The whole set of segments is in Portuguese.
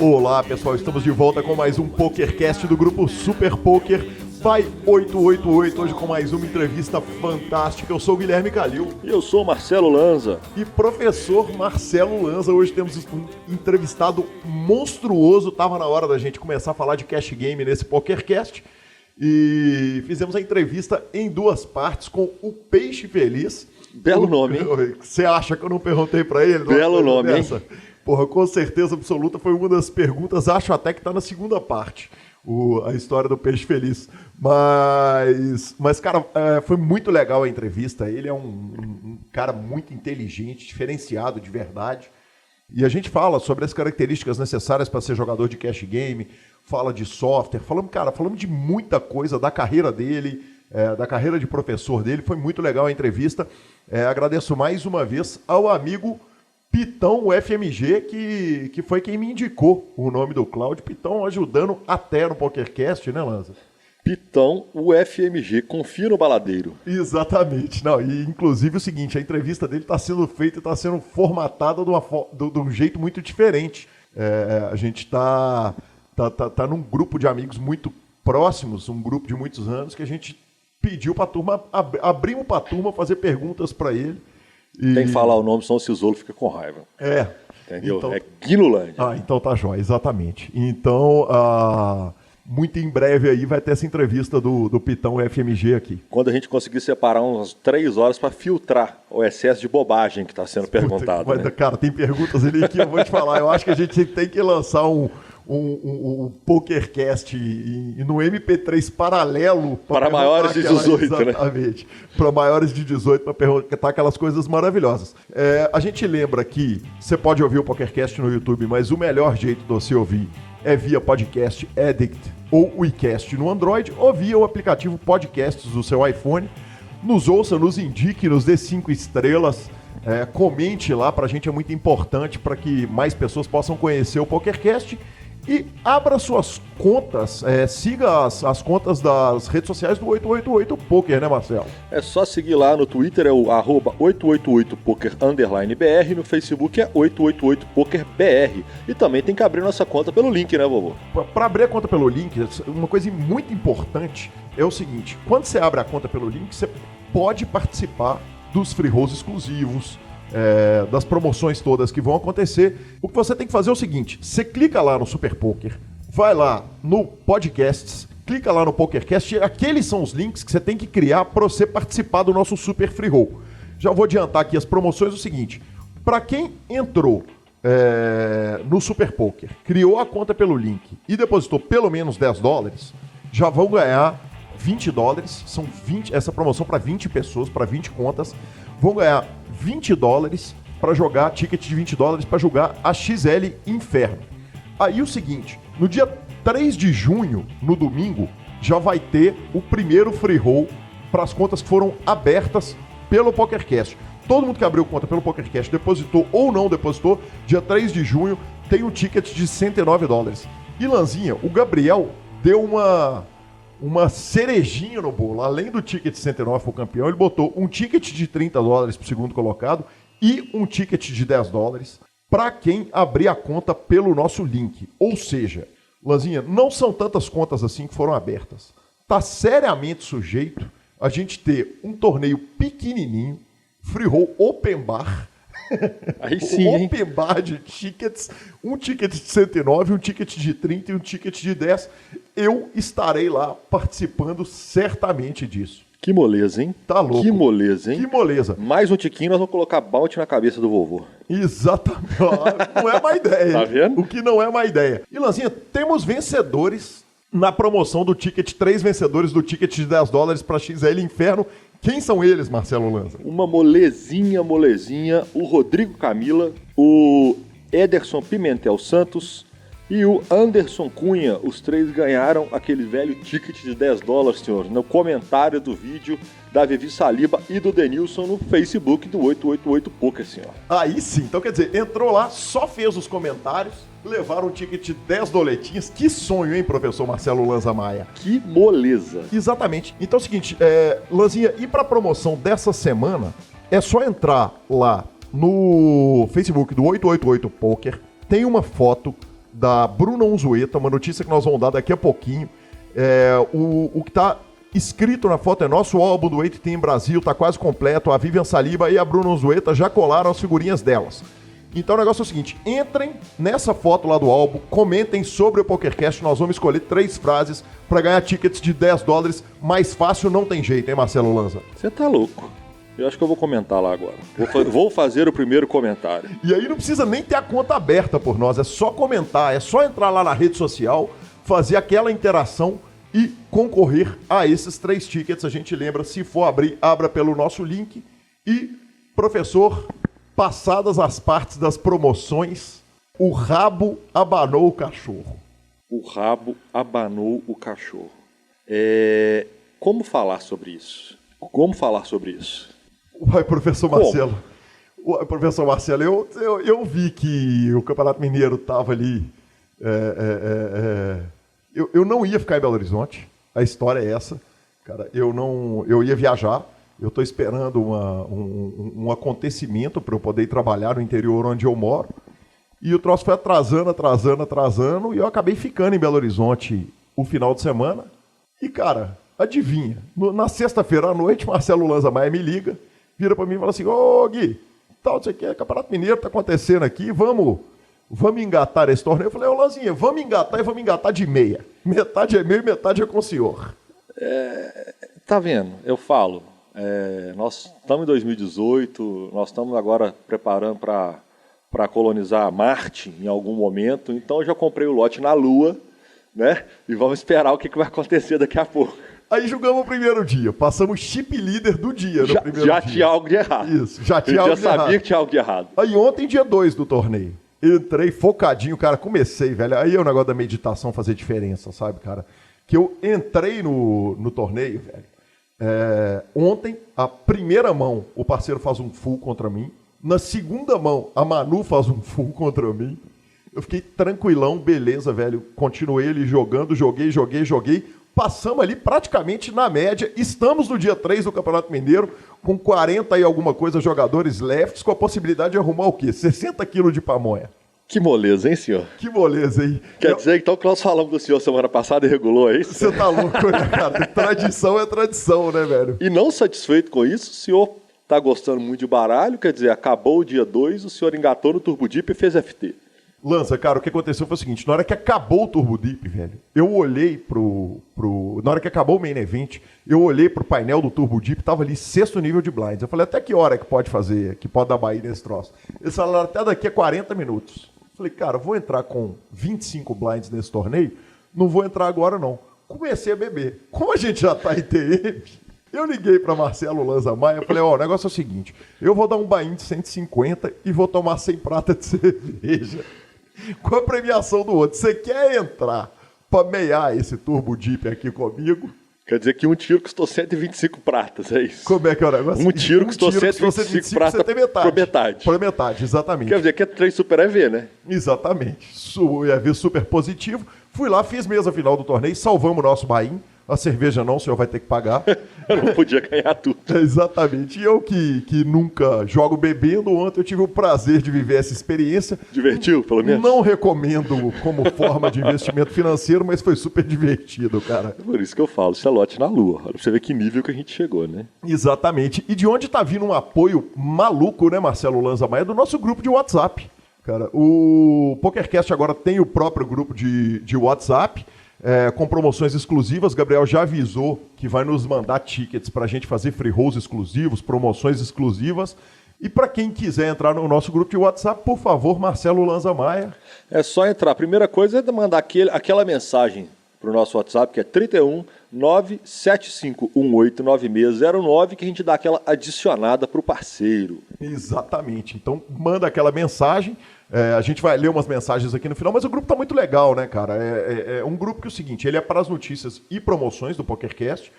Olá pessoal, estamos de volta com mais um PokerCast do grupo Super Poker Vai 888, hoje com mais uma entrevista fantástica. Eu sou o Guilherme Calil. E eu sou o Marcelo Lanza. E professor Marcelo Lanza, hoje temos um entrevistado monstruoso. Tava na hora da gente começar a falar de cash game nesse PokerCast. E fizemos a entrevista em duas partes com o Peixe Feliz. Belo nome, hein? Você acha que eu não perguntei pra ele? Belo nome, hein? Porra, com certeza absoluta foi uma das perguntas, acho até que tá na segunda parte, a história do Peixe Feliz. Mas cara, foi muito legal a entrevista. Ele é um cara muito inteligente, diferenciado de verdade. E a gente fala sobre as características necessárias para ser jogador de cash game, fala de software, falamos de muita coisa da carreira dele, da carreira de professor dele. Foi muito legal a entrevista. Agradeço mais uma vez ao amigo Pitão, o FMG, que foi quem me indicou o nome do Cláudio. Pitão ajudando até no PokerCast, né, Lanza? Pitão, o FMG, confia no baladeiro. Exatamente. Não, e inclusive o seguinte, a entrevista dele está sendo feita e está sendo formatada de um jeito muito diferente. A gente tá num grupo de amigos muito próximos, um grupo de muitos anos, que a gente pediu para a turma, abrimos para a turma fazer perguntas para ele. Tem que falar o nome, senão o Cisolo fica com raiva. Entendeu? Então, é Guilulândia. Então tá jóia, exatamente. Então, muito em breve aí vai ter essa entrevista do Pitão FMG aqui. Quando a gente conseguir separar umas 3 horas para filtrar o excesso de bobagem que está sendo perguntado. Mas, né? Cara, tem perguntas ali que eu vou te falar. Eu acho que a gente tem que lançar um PokerCast no MP3 paralelo para maiores de 18, exatamente, né? Para maiores de 18, para perguntar aquelas coisas maravilhosas. A gente lembra que você pode ouvir o PokerCast no YouTube, mas o melhor jeito de você ouvir é via Podcast Addict ou WeCast no Android, ou via o aplicativo Podcasts do seu iPhone. Nos ouça, nos indique, nos dê 5 estrelas. Comente lá, pra gente é muito importante para que mais pessoas possam conhecer o PokerCast. E abra suas contas, siga as contas das redes sociais do 888poker, né, Marcelo? É só seguir lá no Twitter, é o @888poker_BR, no Facebook é 888pokerbr. E também tem que abrir nossa conta pelo link, né, vovô? Para abrir a conta pelo link, uma coisa muito importante é o seguinte: quando você abre a conta pelo link, você pode participar dos free rolls exclusivos, das promoções todas que vão acontecer. O que você tem que fazer é o seguinte: você clica lá no Super Poker, vai lá no Podcasts, clica lá no PokerCast, e aqueles são os links que você tem que criar para você participar do nosso Super Free Roll. Já vou adiantar aqui as promoções. É o seguinte: para quem entrou no Super Poker, criou a conta pelo link e depositou pelo menos $10, já vão ganhar $20. São 20, essa promoção para 20 pessoas, para 20 contas, vão ganhar $20 para jogar, ticket de $20 para jogar a XL Inferno. Aí o seguinte, no dia 3 de junho, no domingo, já vai ter o primeiro free roll para as contas que foram abertas pelo PokerCast. Todo mundo que abriu conta pelo PokerCast, depositou ou não depositou, dia 3 de junho tem um ticket de $109. E Lanzinha, o Gabriel deu uma cerejinha no bolo. Além do ticket de 109 para o campeão, ele botou um ticket de $30 para o segundo colocado e um ticket de $10 para quem abrir a conta pelo nosso link. Ou seja, Lanzinha, não são tantas contas assim que foram abertas. Está seriamente sujeito a gente ter um torneio pequenininho, free roll open bar, aí sim, open bar de tickets, um ticket de 109, um ticket de 30 e um ticket de 10. Eu estarei lá participando certamente disso. Que moleza, hein? Tá louco. Que moleza, hein? Que moleza. Mais um tiquinho, nós vamos colocar bounty na cabeça do vovô. Exatamente. Não é má ideia. Tá vendo? O que não é má ideia. E, Lanzinha, temos vencedores na promoção do ticket, 3 vencedores do ticket de $10 para XL Inferno. Quem são eles, Marcelo Lanza? Uma molezinha, o Rodrigo Camila, o Ederson Pimentel Santos e o Anderson Cunha. Os 3 ganharam aquele velho ticket de $10, senhor, no comentário do vídeo da Vivi Saliba e do Denilson no Facebook do 888poker, senhor. Aí sim, então quer dizer, entrou lá, só fez os comentários, levaram um ticket de 10 doletinhas. Que sonho, hein, professor Marcelo Lanza Maia? Que moleza. Exatamente. Então é o seguinte, Lanzinha, e para a promoção dessa semana, é só entrar lá no Facebook do 888 Poker, tem uma foto da Bruna Unzueta, uma notícia que nós vamos dar daqui a pouquinho. O que tá escrito na foto é: nosso álbum do 8 Team Brasil tá quase completo, a Vivian Saliba e a Bruna Unzueta já colaram as figurinhas delas. Então o negócio é o seguinte: entrem nessa foto lá do álbum, comentem sobre o PokerCast, nós vamos escolher 3 frases para ganhar tickets de $10. Mais fácil não tem jeito, hein, Marcelo Lanza? Você tá louco. Eu acho que eu vou comentar lá agora. Vou fazer o primeiro comentário. E aí não precisa nem ter a conta aberta por nós, é só comentar, é só entrar lá na rede social, fazer aquela interação e concorrer a esses 3 tickets. A gente lembra, se for abrir, abra pelo nosso link. E, professor, passadas as partes das promoções, o rabo abanou o cachorro. O rabo abanou o cachorro. Como falar sobre isso? Como falar sobre isso? Uai, professor Marcelo. Uai, professor Marcelo, eu vi que o Campeonato Mineiro estava ali. Eu não ia ficar em Belo Horizonte. A história é essa. Cara, eu ia viajar. Eu estou esperando um acontecimento para eu poder ir trabalhar no interior onde eu moro. E o troço foi atrasando, e eu acabei ficando em Belo Horizonte o final de semana. E, cara, adivinha, na sexta-feira à noite, Marcelo Lanza Maia me liga, vira para mim e fala assim: ô Gui, tal, isso aqui é Campeonato Mineiro, tá acontecendo aqui, vamos engatar esse torneio. Eu falei: ô Lanzinha, vamos engatar e vamos engatar de meia. Metade é meu e metade é com o senhor. Tá vendo? Eu falo. Nós estamos em 2018, nós estamos agora preparando para colonizar Marte em algum momento, então eu já comprei o lote na Lua, né? E vamos esperar o que vai acontecer daqui a pouco. Aí jogamos o primeiro dia, passamos chip líder do dia no primeiro dia. Já tinha algo de errado. Isso, já tinha algo de errado. Já sabia que tinha algo de errado. Aí ontem, dia 2 do torneio, entrei focadinho, cara, comecei, velho. Aí é o negócio da meditação fazer diferença, sabe, cara? Que eu entrei no torneio, velho. Ontem, a primeira mão, o parceiro faz um full contra mim. Na segunda mão, a Manu faz um full contra mim. Eu fiquei tranquilão, beleza, velho. Continuei ele jogando, joguei. Passamos ali praticamente na média. Estamos no dia 3 do Campeonato Mineiro, com 40 e alguma coisa jogadores lefts, com a possibilidade de arrumar o quê? 60 quilos de pamonha. Que moleza, hein, senhor? Que moleza, hein? Quer dizer, então, que nós falamos do senhor semana passada e regulou, é isso? Você tá louco, né, cara? Tradição é tradição, né, velho? E não satisfeito com isso, o senhor tá gostando muito de baralho, quer dizer, acabou o dia 2, o senhor engatou no Turbo Deep e fez FT. Lança, cara, o que aconteceu foi o seguinte: na hora que acabou o Turbo Deep, velho, eu olhei na hora que acabou o Main Event, eu olhei pro painel do Turbo Deep, tava ali 6º nível de blinds. Eu falei: até que hora que pode fazer, que pode dar Bahia nesse troço? Eles falaram: até daqui a 40 minutos. Falei: cara, vou entrar com 25 blinds nesse torneio, não vou entrar agora não. Comecei a beber. Como a gente já tá em TM, eu liguei para Marcelo Lanza Maia, falei: ó, o negócio é o seguinte, eu vou dar um buy-in de 150 e vou tomar 100 prata de cerveja com a premiação do outro. Você quer entrar para meiar esse Turbo Deep aqui comigo? Quer dizer que um tiro custou 125 pratas, é isso? Como é que é o negócio? Um tiro custou 125 pratas por metade. Por metade, exatamente. Quer dizer que é 3 Super EV, né? Exatamente. EV super positivo. Fui lá, fiz mesa final do torneio, salvamos o nosso buy-in. A cerveja não, o senhor vai ter que pagar. Eu não podia ganhar tudo. Exatamente. E eu que nunca jogo bebendo, ontem eu tive o prazer de viver essa experiência. Divertiu, pelo menos? Não recomendo como forma de investimento financeiro, mas foi super divertido, cara. É por isso que eu falo, isso é lote na Lua. Olha pra você ver que nível que a gente chegou, né? Exatamente. E de onde tá vindo um apoio maluco, né, Marcelo Lanza Maia? Do nosso grupo de WhatsApp. Cara, o PokerCast agora tem o próprio grupo de WhatsApp. Com promoções exclusivas. Gabriel já avisou que vai nos mandar tickets para a gente fazer free rolls exclusivos, promoções exclusivas. E para quem quiser entrar no nosso grupo de WhatsApp, por favor, Marcelo Lanza Maia. É só entrar. A primeira coisa é mandar aquela mensagem para o nosso WhatsApp, que é 31 975189609, que a gente dá aquela adicionada para o parceiro. Exatamente. Então, manda aquela mensagem. A gente vai ler umas mensagens aqui no final, mas o grupo tá muito legal, né, cara? É um grupo que é o seguinte, ele é para as notícias e promoções do PokerCast,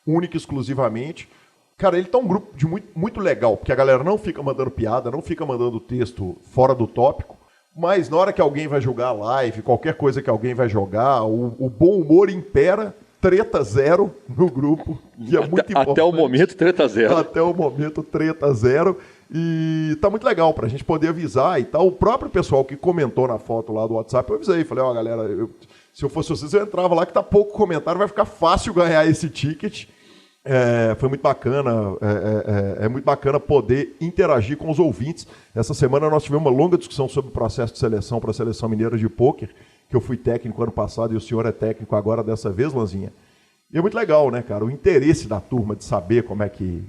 única e exclusivamente. Cara, ele tá um grupo de muito legal, porque a galera não fica mandando piada, não fica mandando texto fora do tópico, mas na hora que alguém vai jogar live, qualquer coisa que alguém vai jogar, o bom humor impera, treta zero no grupo, que é muito importante. Até o momento, treta zero. Até o momento, treta zero. E tá muito legal pra gente poder avisar e tal. O próprio pessoal que comentou na foto lá do WhatsApp, eu avisei, falei, galera, se eu fosse vocês, eu entrava lá que tá pouco comentário, vai ficar fácil ganhar esse ticket. Foi muito bacana, é muito bacana poder interagir com os ouvintes. Essa semana nós tivemos uma longa discussão sobre o processo de seleção para a Seleção Mineira de Pôquer, que eu fui técnico ano passado e o senhor é técnico agora dessa vez, Lanzinha. E é muito legal, né, cara? O interesse da turma de saber como é que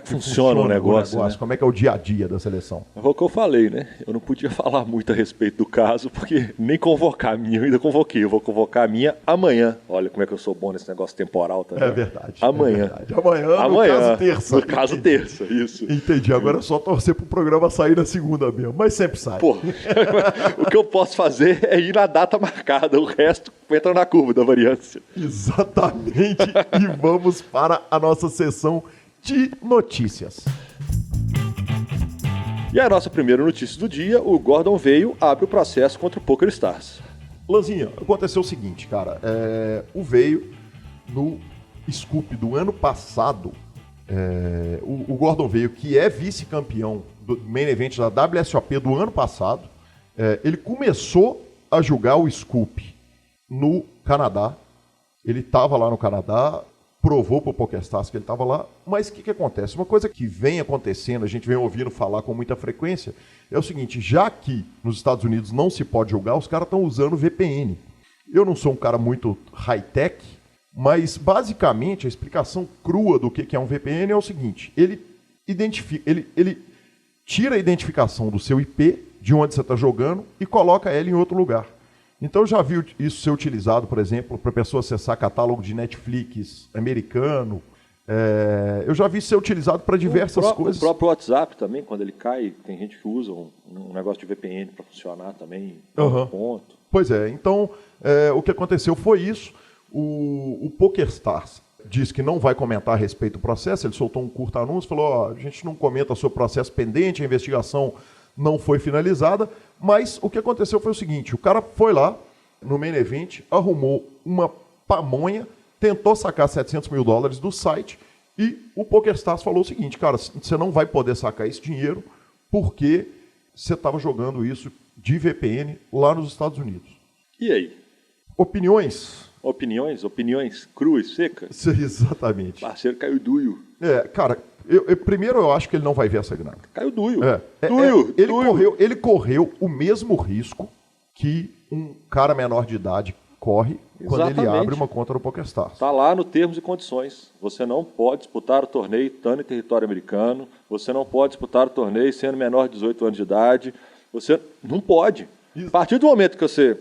funciona o negócio, né? Como é que é o dia a dia da seleção. Foi o que eu falei, né? Eu não podia falar muito a respeito do caso, porque nem convocar a minha eu ainda convoquei. Eu vou convocar a minha amanhã. Olha como é que eu sou bom nesse negócio temporal também. É verdade. Amanhã. É verdade. Amanhã, no caso terça. No caso terça, isso. Entendi. Agora é só torcer pro programa sair na segunda mesmo, mas sempre sai. Pô, o que eu posso fazer é ir na data marcada, o resto entra na curva da variância. Exatamente. E vamos para a nossa sessão de notícias. E a nossa primeira notícia do dia, o Gordon Veio abre o processo contra o PokerStars. Lanzinha, aconteceu o seguinte, cara, o Veio, no Scoop do ano passado, o Gordon Veio, que é vice-campeão do Main Event da WSOP do ano passado, ele começou a jogar o Scoop no Canadá, ele estava lá no Canadá, provou para o PokerStars que ele estava lá, mas o que acontece? Uma coisa que vem acontecendo, a gente vem ouvindo falar com muita frequência, é o seguinte, já que nos Estados Unidos não se pode jogar, os caras estão usando VPN. Eu não sou um cara muito high-tech, mas basicamente a explicação crua do que é um VPN é o seguinte, ele tira a identificação do seu IP, de onde você está jogando, e coloca ela em outro lugar. Então eu já vi isso ser utilizado, por exemplo, para a pessoa acessar catálogo de Netflix americano. Eu já vi isso ser utilizado para diversas coisas. O próprio WhatsApp também, quando ele cai, tem gente que usa um negócio de VPN para funcionar também. Ponto. Pois é, então o que aconteceu foi isso. O PokerStars disse que não vai comentar a respeito do processo, ele soltou um curto anúncio, falou, a gente não comenta sobre o processo pendente, a investigação não foi finalizada, mas o que aconteceu foi o seguinte, o cara foi lá no Main Event, arrumou uma pamonha, tentou sacar $700 mil do site e o PokerStars falou o seguinte, cara, você não vai poder sacar esse dinheiro porque você estava jogando isso de VPN lá nos Estados Unidos. E aí? Opiniões cruas, secas? Exatamente. Parceiro caiu duio. Cara, primeiro eu acho que ele não vai ver essa grana. Caiu duio. Ele correu o mesmo risco que um cara menor de idade corre quando ele abre uma conta no PokerStars. Está lá no termos e condições. Você não pode disputar o torneio estando em território americano, você não pode disputar o torneio sendo menor de 18 anos de idade, você não pode. Isso. A partir do momento que você...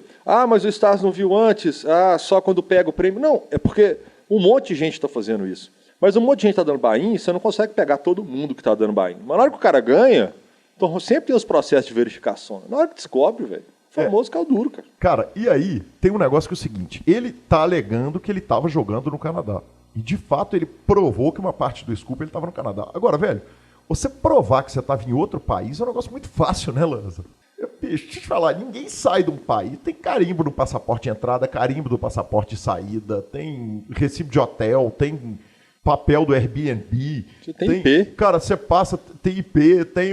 mas o Stars não viu antes, só quando pega o prêmio. Não, é porque um monte de gente está fazendo isso. Mas um monte de gente está dando buy-in, você não consegue pegar todo mundo que está dando buy-in. Mas na hora que o cara ganha, então sempre tem os processos de verificação. Na hora que descobre, velho, o famoso caiu duro, cara. Cara, e aí tem um negócio que é o seguinte, ele está alegando que ele estava jogando no Canadá. E de fato ele provou que uma parte do Scoop ele estava no Canadá. Agora, velho, você provar que você estava em outro país é um negócio muito fácil, né, Lanza? Deixa eu te falar, ninguém sai de um país. Tem carimbo do passaporte de entrada, carimbo do passaporte de saída, tem recibo de hotel, tem papel do Airbnb. Você tem IP. Cara, você passa, tem IP, tem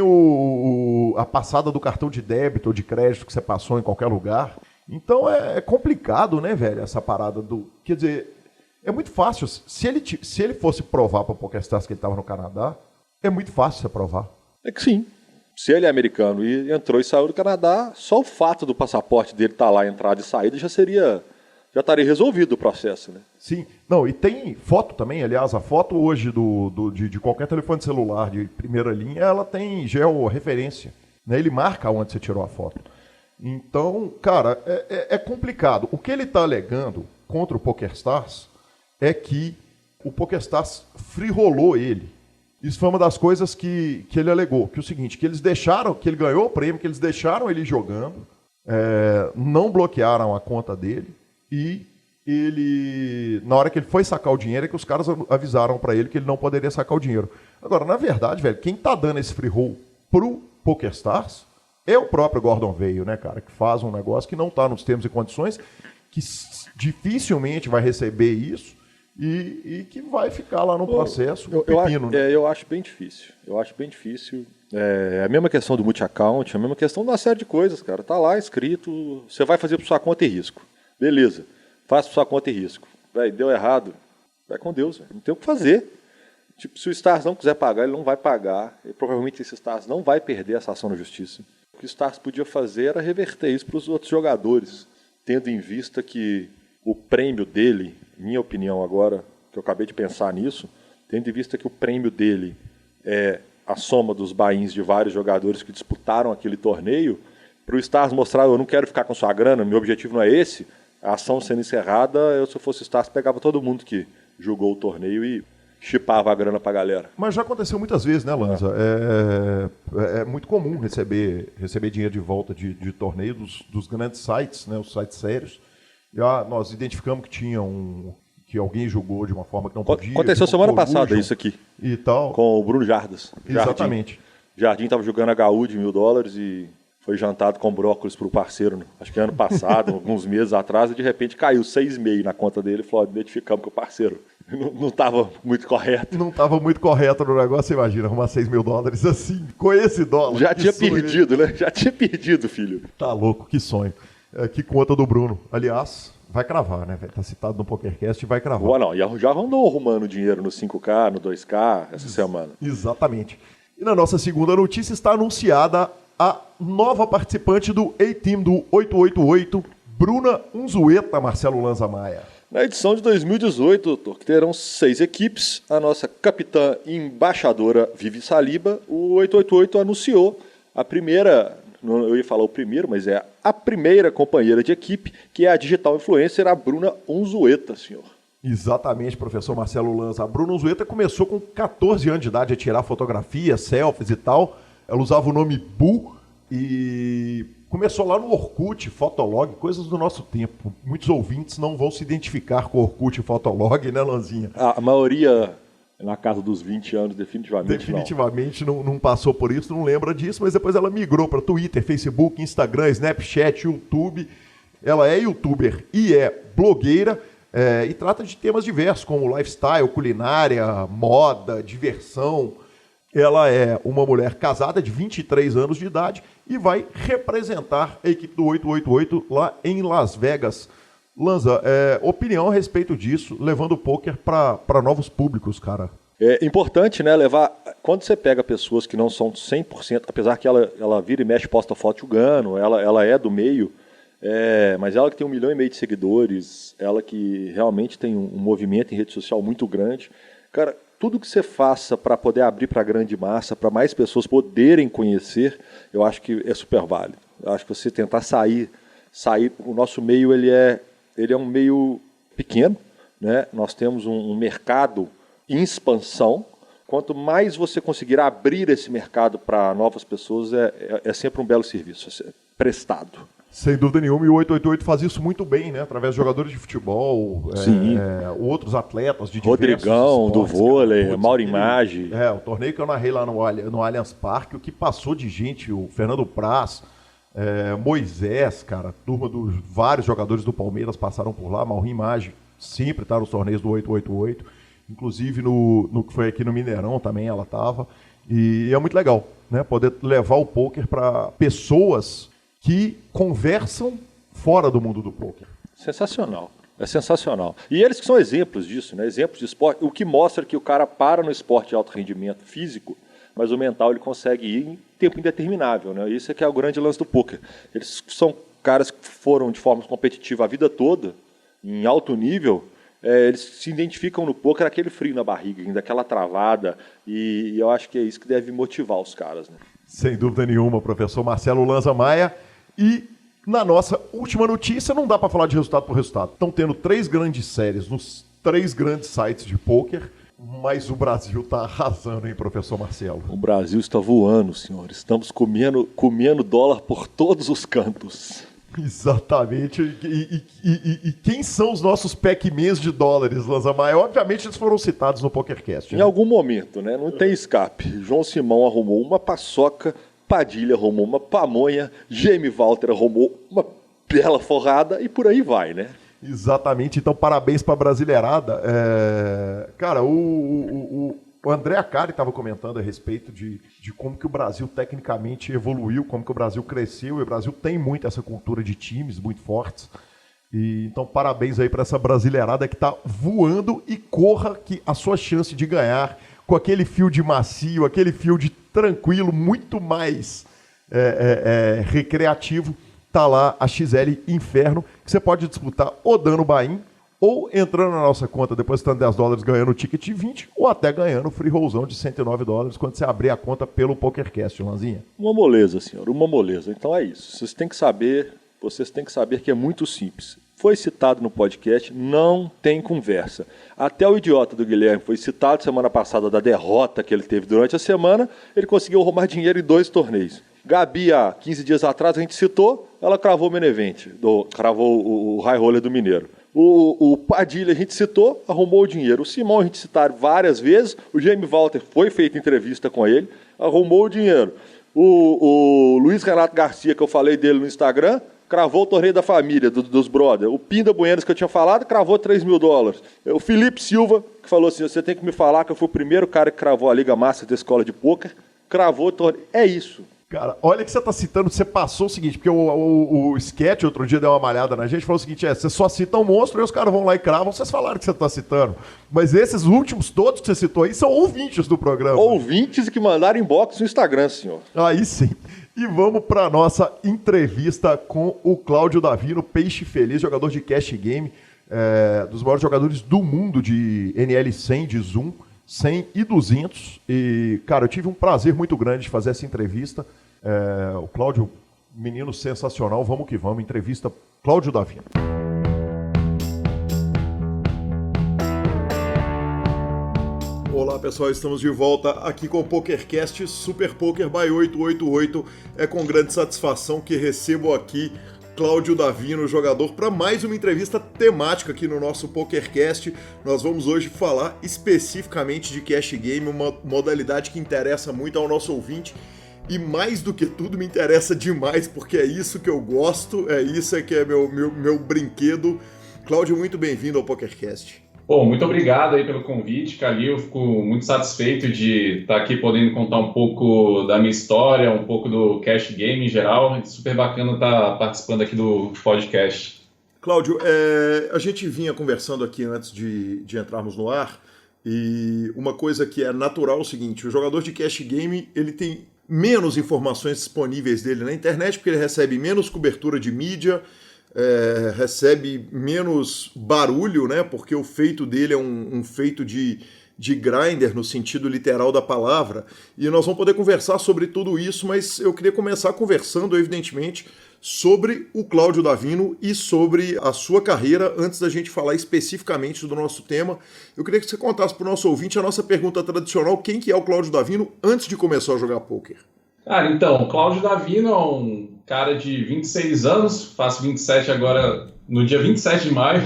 a passada do cartão de débito ou de crédito que você passou em qualquer lugar. Então é complicado, né, velho, essa parada do... Quer dizer, é muito fácil. Se ele fosse provar para o PokerStars que ele estava no Canadá, é muito fácil você provar. É que sim. Se ele é americano e entrou e saiu do Canadá, só o fato do passaporte dele estar lá, entrada e saída, já estaria resolvido o processo, né? Sim. Não, e tem foto também, aliás, a foto hoje de qualquer telefone celular de primeira linha, ela tem georreferência, né? Ele marca onde você tirou a foto. Então, cara, é complicado. O que ele está alegando contra o PokerStars é que o PokerStars free-rollou ele. Isso foi uma das coisas que ele alegou, que é o seguinte, que ele ganhou o prêmio, que eles deixaram ele jogando, não bloquearam a conta dele, e na hora que ele foi sacar o dinheiro, é que os caras avisaram para ele que ele não poderia sacar o dinheiro. Agora, na verdade, velho, quem tá dando esse free roll pro PokerStars é o próprio Gordon Veio, né, cara, que faz um negócio que não tá nos termos e condições, que dificilmente vai receber isso, e que vai ficar lá no processo eu acho bem difícil. É a mesma questão do multi-account, a mesma questão de uma série de coisas, cara. Tá lá escrito, você vai fazer por sua conta e risco. Beleza, faz por sua conta e risco. Deu errado, vai com Deus, véio. Não tem o que fazer. Tipo, se o Stars não quiser pagar, ele não vai pagar. E provavelmente esse Stars não vai perder essa ação na justiça. O que o Stars podia fazer era reverter isso para os outros jogadores, tendo em vista que o prêmio dele, minha opinião agora, que eu acabei de pensar nisso, tendo em vista que o prêmio dele é a soma dos buy-ins de vários jogadores que disputaram aquele torneio, para o Stars mostrar, eu não quero ficar com sua grana, meu objetivo não é esse, a ação sendo encerrada, se eu fosse Stars, pegava todo mundo que jogou o torneio e chipava a grana pra galera. Mas já aconteceu muitas vezes, né, Lanza? É muito comum receber dinheiro de volta de torneio dos grandes sites, né, os sites sérios. Já nós identificamos que alguém jogou de uma forma que não podia. Aconteceu semana passada isso aqui. E tal. Com o Bruno Jardas. Exatamente. Jardim estava jogando HU de $1.000 e foi jantado com brócolis para o parceiro, acho que ano passado, alguns meses atrás, e de repente caiu 6,5 na conta dele e falou, identificamos que o parceiro não estava muito correto. Não estava muito correto no negócio, imagina, arrumar $6.000 assim, com esse dólar. Já tinha perdido, né? Já tinha perdido, filho. Tá louco, que sonho. Que conta do Bruno. Aliás, vai cravar, né, velho? Tá citado no PokerCast e vai cravar. Não, já andou arrumando dinheiro no 5K, no 2K, essa semana. Exatamente. E na nossa segunda notícia está anunciada a nova participante do A-Team do 888, Bruna Unzueta, Marcelo Lanza Maia. Na edição de 2018, doutor, que terão 6 equipes, a nossa capitã e embaixadora Vivi Saliba, o 888 anunciou a primeira, eu ia falar o primeiro, mas é a primeira companheira de equipe, que é a digital influencer, a Bruna Unzueta, senhor. Exatamente, professor Marcelo Lanza. A Bruna Unzueta começou com 14 anos de idade a tirar fotografias, selfies e tal. Ela usava o nome Bu e começou lá no Orkut, Fotolog, coisas do nosso tempo. Muitos ouvintes não vão se identificar com Orkut e Fotolog, né, Lanzinha? A maioria na casa dos 20 anos, definitivamente não passou por isso, não lembra disso, mas depois ela migrou para Twitter, Facebook, Instagram, Snapchat, YouTube. Ela é youtuber e é blogueira e trata de temas diversos, como lifestyle, culinária, moda, diversão. Ela é uma mulher casada de 23 anos de idade e vai representar a equipe do 888 lá em Las Vegas. Lanza, opinião a respeito disso, levando o poker para novos públicos, cara. É importante, né, levar... Quando você pega pessoas que não são 100%, apesar que ela vira e mexe, posta foto jogando, ela é do meio, mas ela que tem 1,5 milhão de seguidores, ela que realmente tem um movimento em rede social muito grande, cara... Tudo que você faça para poder abrir para a grande massa, para mais pessoas poderem conhecer, eu acho que é super válido. Eu acho que você tentar sair, o nosso meio ele é um meio pequeno, né? Nós temos um mercado em expansão. Quanto mais você conseguir abrir esse mercado para novas pessoas, é sempre um belo serviço prestado. Sem dúvida nenhuma, e o 888 faz isso muito bem, né? Através de jogadores de futebol, outros atletas de diversos Rodrigão, esportes, do vôlei, Mauro Image. O torneio que eu narrei lá no Allianz Parque, o que passou de gente, o Fernando Praz, Moisés, cara, turma dos vários jogadores do Palmeiras passaram por lá, Mauro Image sempre está nos torneios do 888, inclusive no que foi aqui no Mineirão também ela estava, e é muito legal, né? Poder levar o poker para pessoas que conversam fora do mundo do poker. Sensacional. É sensacional. E eles que são exemplos disso, né? Exemplos de esporte, o que mostra que o cara para no esporte de alto rendimento físico, mas o mental ele consegue ir em tempo indeterminável, né? Isso é que é o grande lance do poker. Eles são caras que foram de forma competitiva a vida toda, em alto nível, eles se identificam no poker aquele frio na barriga, ainda aquela travada, e eu acho que é isso que deve motivar os caras, né? Sem dúvida nenhuma, professor Marcelo Lanza Maia. E na nossa última notícia, não dá para falar de resultado por resultado. Estão tendo 3 grandes séries nos 3 grandes sites de pôquer, mas o Brasil está arrasando, hein, professor Marcelo? O Brasil está voando, senhor. Estamos comendo dólar por todos os cantos. Exatamente. E quem são os nossos Pac-Mans de dólares, Lanza Maia? Obviamente eles foram citados no PokerCast. Em algum momento, né? Não tem escape. João Simão arrumou uma paçoca, Padilha arrumou uma pamonha, Jamie Walter arrumou uma bela forrada e por aí vai, né? Exatamente, então parabéns para a brasileirada. Cara, o André Acari estava comentando a respeito de como que o Brasil tecnicamente evoluiu, como que o Brasil cresceu, e o Brasil tem muito essa cultura de times muito fortes. E, então parabéns aí para essa brasileirada que está voando, e corra que a sua chance de ganhar com aquele field macio, aquele field tranquilo, muito mais recreativo, tá lá a XL Inferno, que você pode disputar ou dando buy-in, ou entrando na nossa conta, depositando $10, ganhando o ticket de 20, ou até ganhando o free rollzão de $109 quando você abrir a conta pelo PokerCast, Lanzinha. Uma moleza, senhor, uma moleza. Então é isso. Vocês têm que saber que é muito simples. Foi citado no podcast, não tem conversa. Até o idiota do Guilherme foi citado semana passada da derrota que ele teve durante a semana, ele conseguiu arrumar dinheiro em 2 torneios. Gabi, há 15 dias atrás, a gente citou, ela cravou o main event, cravou o high roller do Mineiro. O Padilha a gente citou, arrumou o dinheiro. O Simão a gente citou várias vezes, o Jamie Walter foi feita entrevista com ele, arrumou o dinheiro. O Luiz Renato Garcia, que eu falei dele no Instagram, cravou o torneio da família, dos brothers. O Pinda Buenos, que eu tinha falado, cravou $3.000. O Felipe Silva, que falou assim, você tem que me falar que eu fui o primeiro cara que cravou a Liga Master da escola de pôquer, cravou o torneio. É isso. Cara, olha que você tá citando, você passou o seguinte, porque o Sketch outro dia deu uma malhada na gente, falou o seguinte, você só cita um monstro e os caras vão lá e cravam, vocês falaram que você tá citando. Mas esses últimos todos que você citou aí são ouvintes do programa. Ouvintes que mandaram inbox no Instagram, senhor. Aí sim. E vamos para nossa entrevista com o Cláudio Davino, Peixe Feliz, jogador de cash game, dos maiores jogadores do mundo de NL100, de Zoom, 100 e 200. E, cara, eu tive um prazer muito grande de fazer essa entrevista. O Cláudio, menino sensacional, vamos que vamos. Entrevista Cláudio Davino. Olá pessoal, estamos de volta aqui com o PokerCast Super Poker by 888. É com grande satisfação que recebo aqui Cláudio Davino, jogador, para mais uma entrevista temática aqui no nosso PokerCast. Nós vamos hoje falar especificamente de cash game, uma modalidade que interessa muito ao nosso ouvinte. E mais do que tudo me interessa demais, porque é isso que eu gosto, isso que é meu brinquedo. Cláudio, muito bem-vindo ao PokerCast. Bom, muito obrigado aí pelo convite, Calil. Eu fico muito satisfeito de estar aqui podendo contar um pouco da minha história, um pouco do cash game em geral. É super bacana estar participando aqui do podcast. Cláudio, a gente vinha conversando aqui antes de entrarmos no ar, e uma coisa que é natural é o seguinte: o jogador de cash game ele tem menos informações disponíveis dele na internet, porque ele recebe menos cobertura de mídia, recebe menos barulho, né? Porque o feito dele é um feito de grinder no sentido literal da palavra, e nós vamos poder conversar sobre tudo isso, mas eu queria começar conversando, evidentemente, sobre o Cláudio Davino e sobre a sua carreira. Antes da gente falar especificamente do nosso tema, eu queria que você contasse para o nosso ouvinte a nossa pergunta tradicional: quem que é o Cláudio Davino antes de começar a jogar pôquer? Cara, então, o Cláudio Davino é um cara de 26 anos, faço 27 agora, no dia 27 de maio.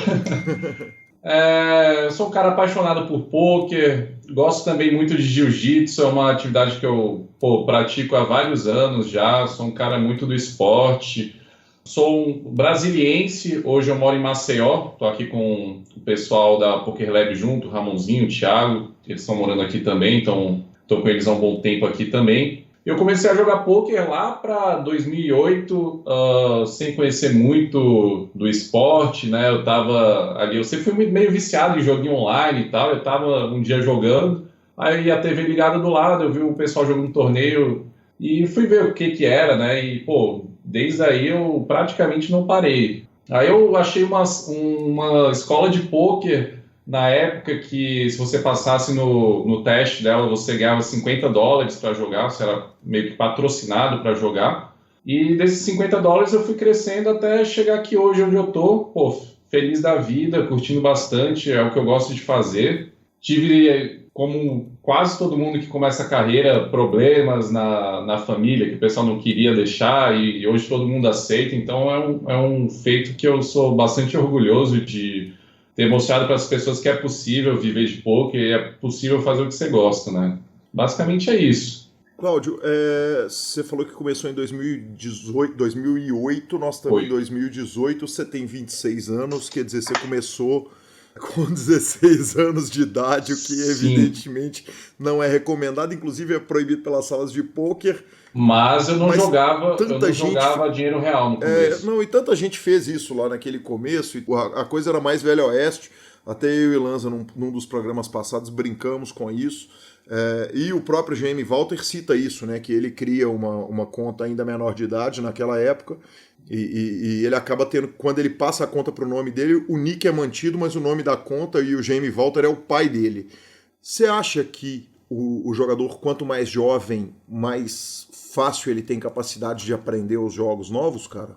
Eu sou um cara apaixonado por pôquer, gosto também muito de jiu-jitsu, é uma atividade que eu pratico há vários anos já, sou um cara muito do esporte. Sou um brasiliense, hoje eu moro em Maceió, estou aqui com o pessoal da Poker Lab junto, o Ramonzinho, o Thiago, eles estão morando aqui também, então estou com eles há um bom tempo aqui também. Eu comecei a jogar pôquer lá para 2008, sem conhecer muito do esporte, né? Eu tava ali, eu sempre fui meio viciado em joguinho online e tal. Eu tava um dia jogando, aí a TV ligada do lado, eu vi o pessoal jogando um torneio e fui ver o que era, né? E, desde aí eu praticamente não parei. Aí eu achei uma escola de pôquer na época que, se você passasse no teste dela, você ganhava $50 para jogar, você era meio que patrocinado para jogar. E desses $50 eu fui crescendo até chegar aqui hoje onde eu tô, feliz da vida, curtindo bastante, é o que eu gosto de fazer. Tive, como quase todo mundo que começa a carreira, problemas na família, que o pessoal não queria deixar, e hoje todo mundo aceita, então é um feito que eu sou bastante orgulhoso de ter mostrado para as pessoas que é possível viver de pôquer e é possível fazer o que você gosta, né? Basicamente é isso. Cláudio, você falou que começou em 2008, nós estamos em 2018, você tem 26 anos, quer dizer, você começou com 16 anos de idade, o que evidentemente não é recomendado, inclusive é proibido pelas salas de pôquer. Mas eu não jogava dinheiro real no começo. E tanta gente fez isso lá naquele começo, e a coisa era mais Velho Oeste, até eu e Lanza, num dos programas passados, brincamos com isso. E o próprio Jamie Walter cita isso, né, que ele cria uma conta ainda menor de idade naquela época, e ele acaba tendo, quando ele passa a conta para o nome dele, o nick é mantido, mas o nome da conta e o Jamie Walter é o pai dele. Você acha que o jogador, quanto mais jovem, mais fácil ele tem capacidade de aprender os jogos novos, cara?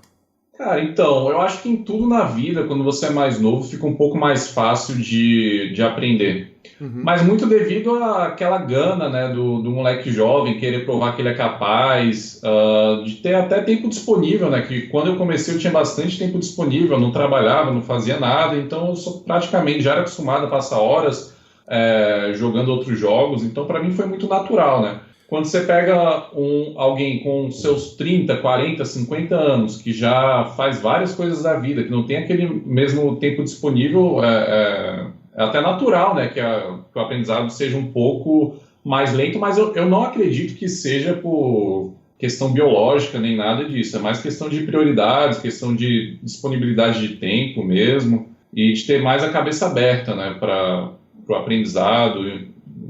Cara, então, eu acho que em tudo na vida, quando você é mais novo, fica um pouco mais fácil de aprender. Uhum. Mas muito devido àquela gana, né, do moleque jovem, querer provar que ele é capaz, de ter até tempo disponível, né, que quando eu comecei eu tinha bastante tempo disponível, não trabalhava, não fazia nada, então eu praticamente já era acostumado a passar horas jogando outros jogos, então para mim foi muito natural, né. Quando você pega alguém com seus 30, 40, 50 anos, que já faz várias coisas da vida, que não tem aquele mesmo tempo disponível, é até natural, né, que o aprendizado seja um pouco mais lento, mas eu não acredito que seja por questão biológica nem nada disso. É mais questão de prioridades, questão de disponibilidade de tempo mesmo, e de ter mais a cabeça aberta, né, para o aprendizado.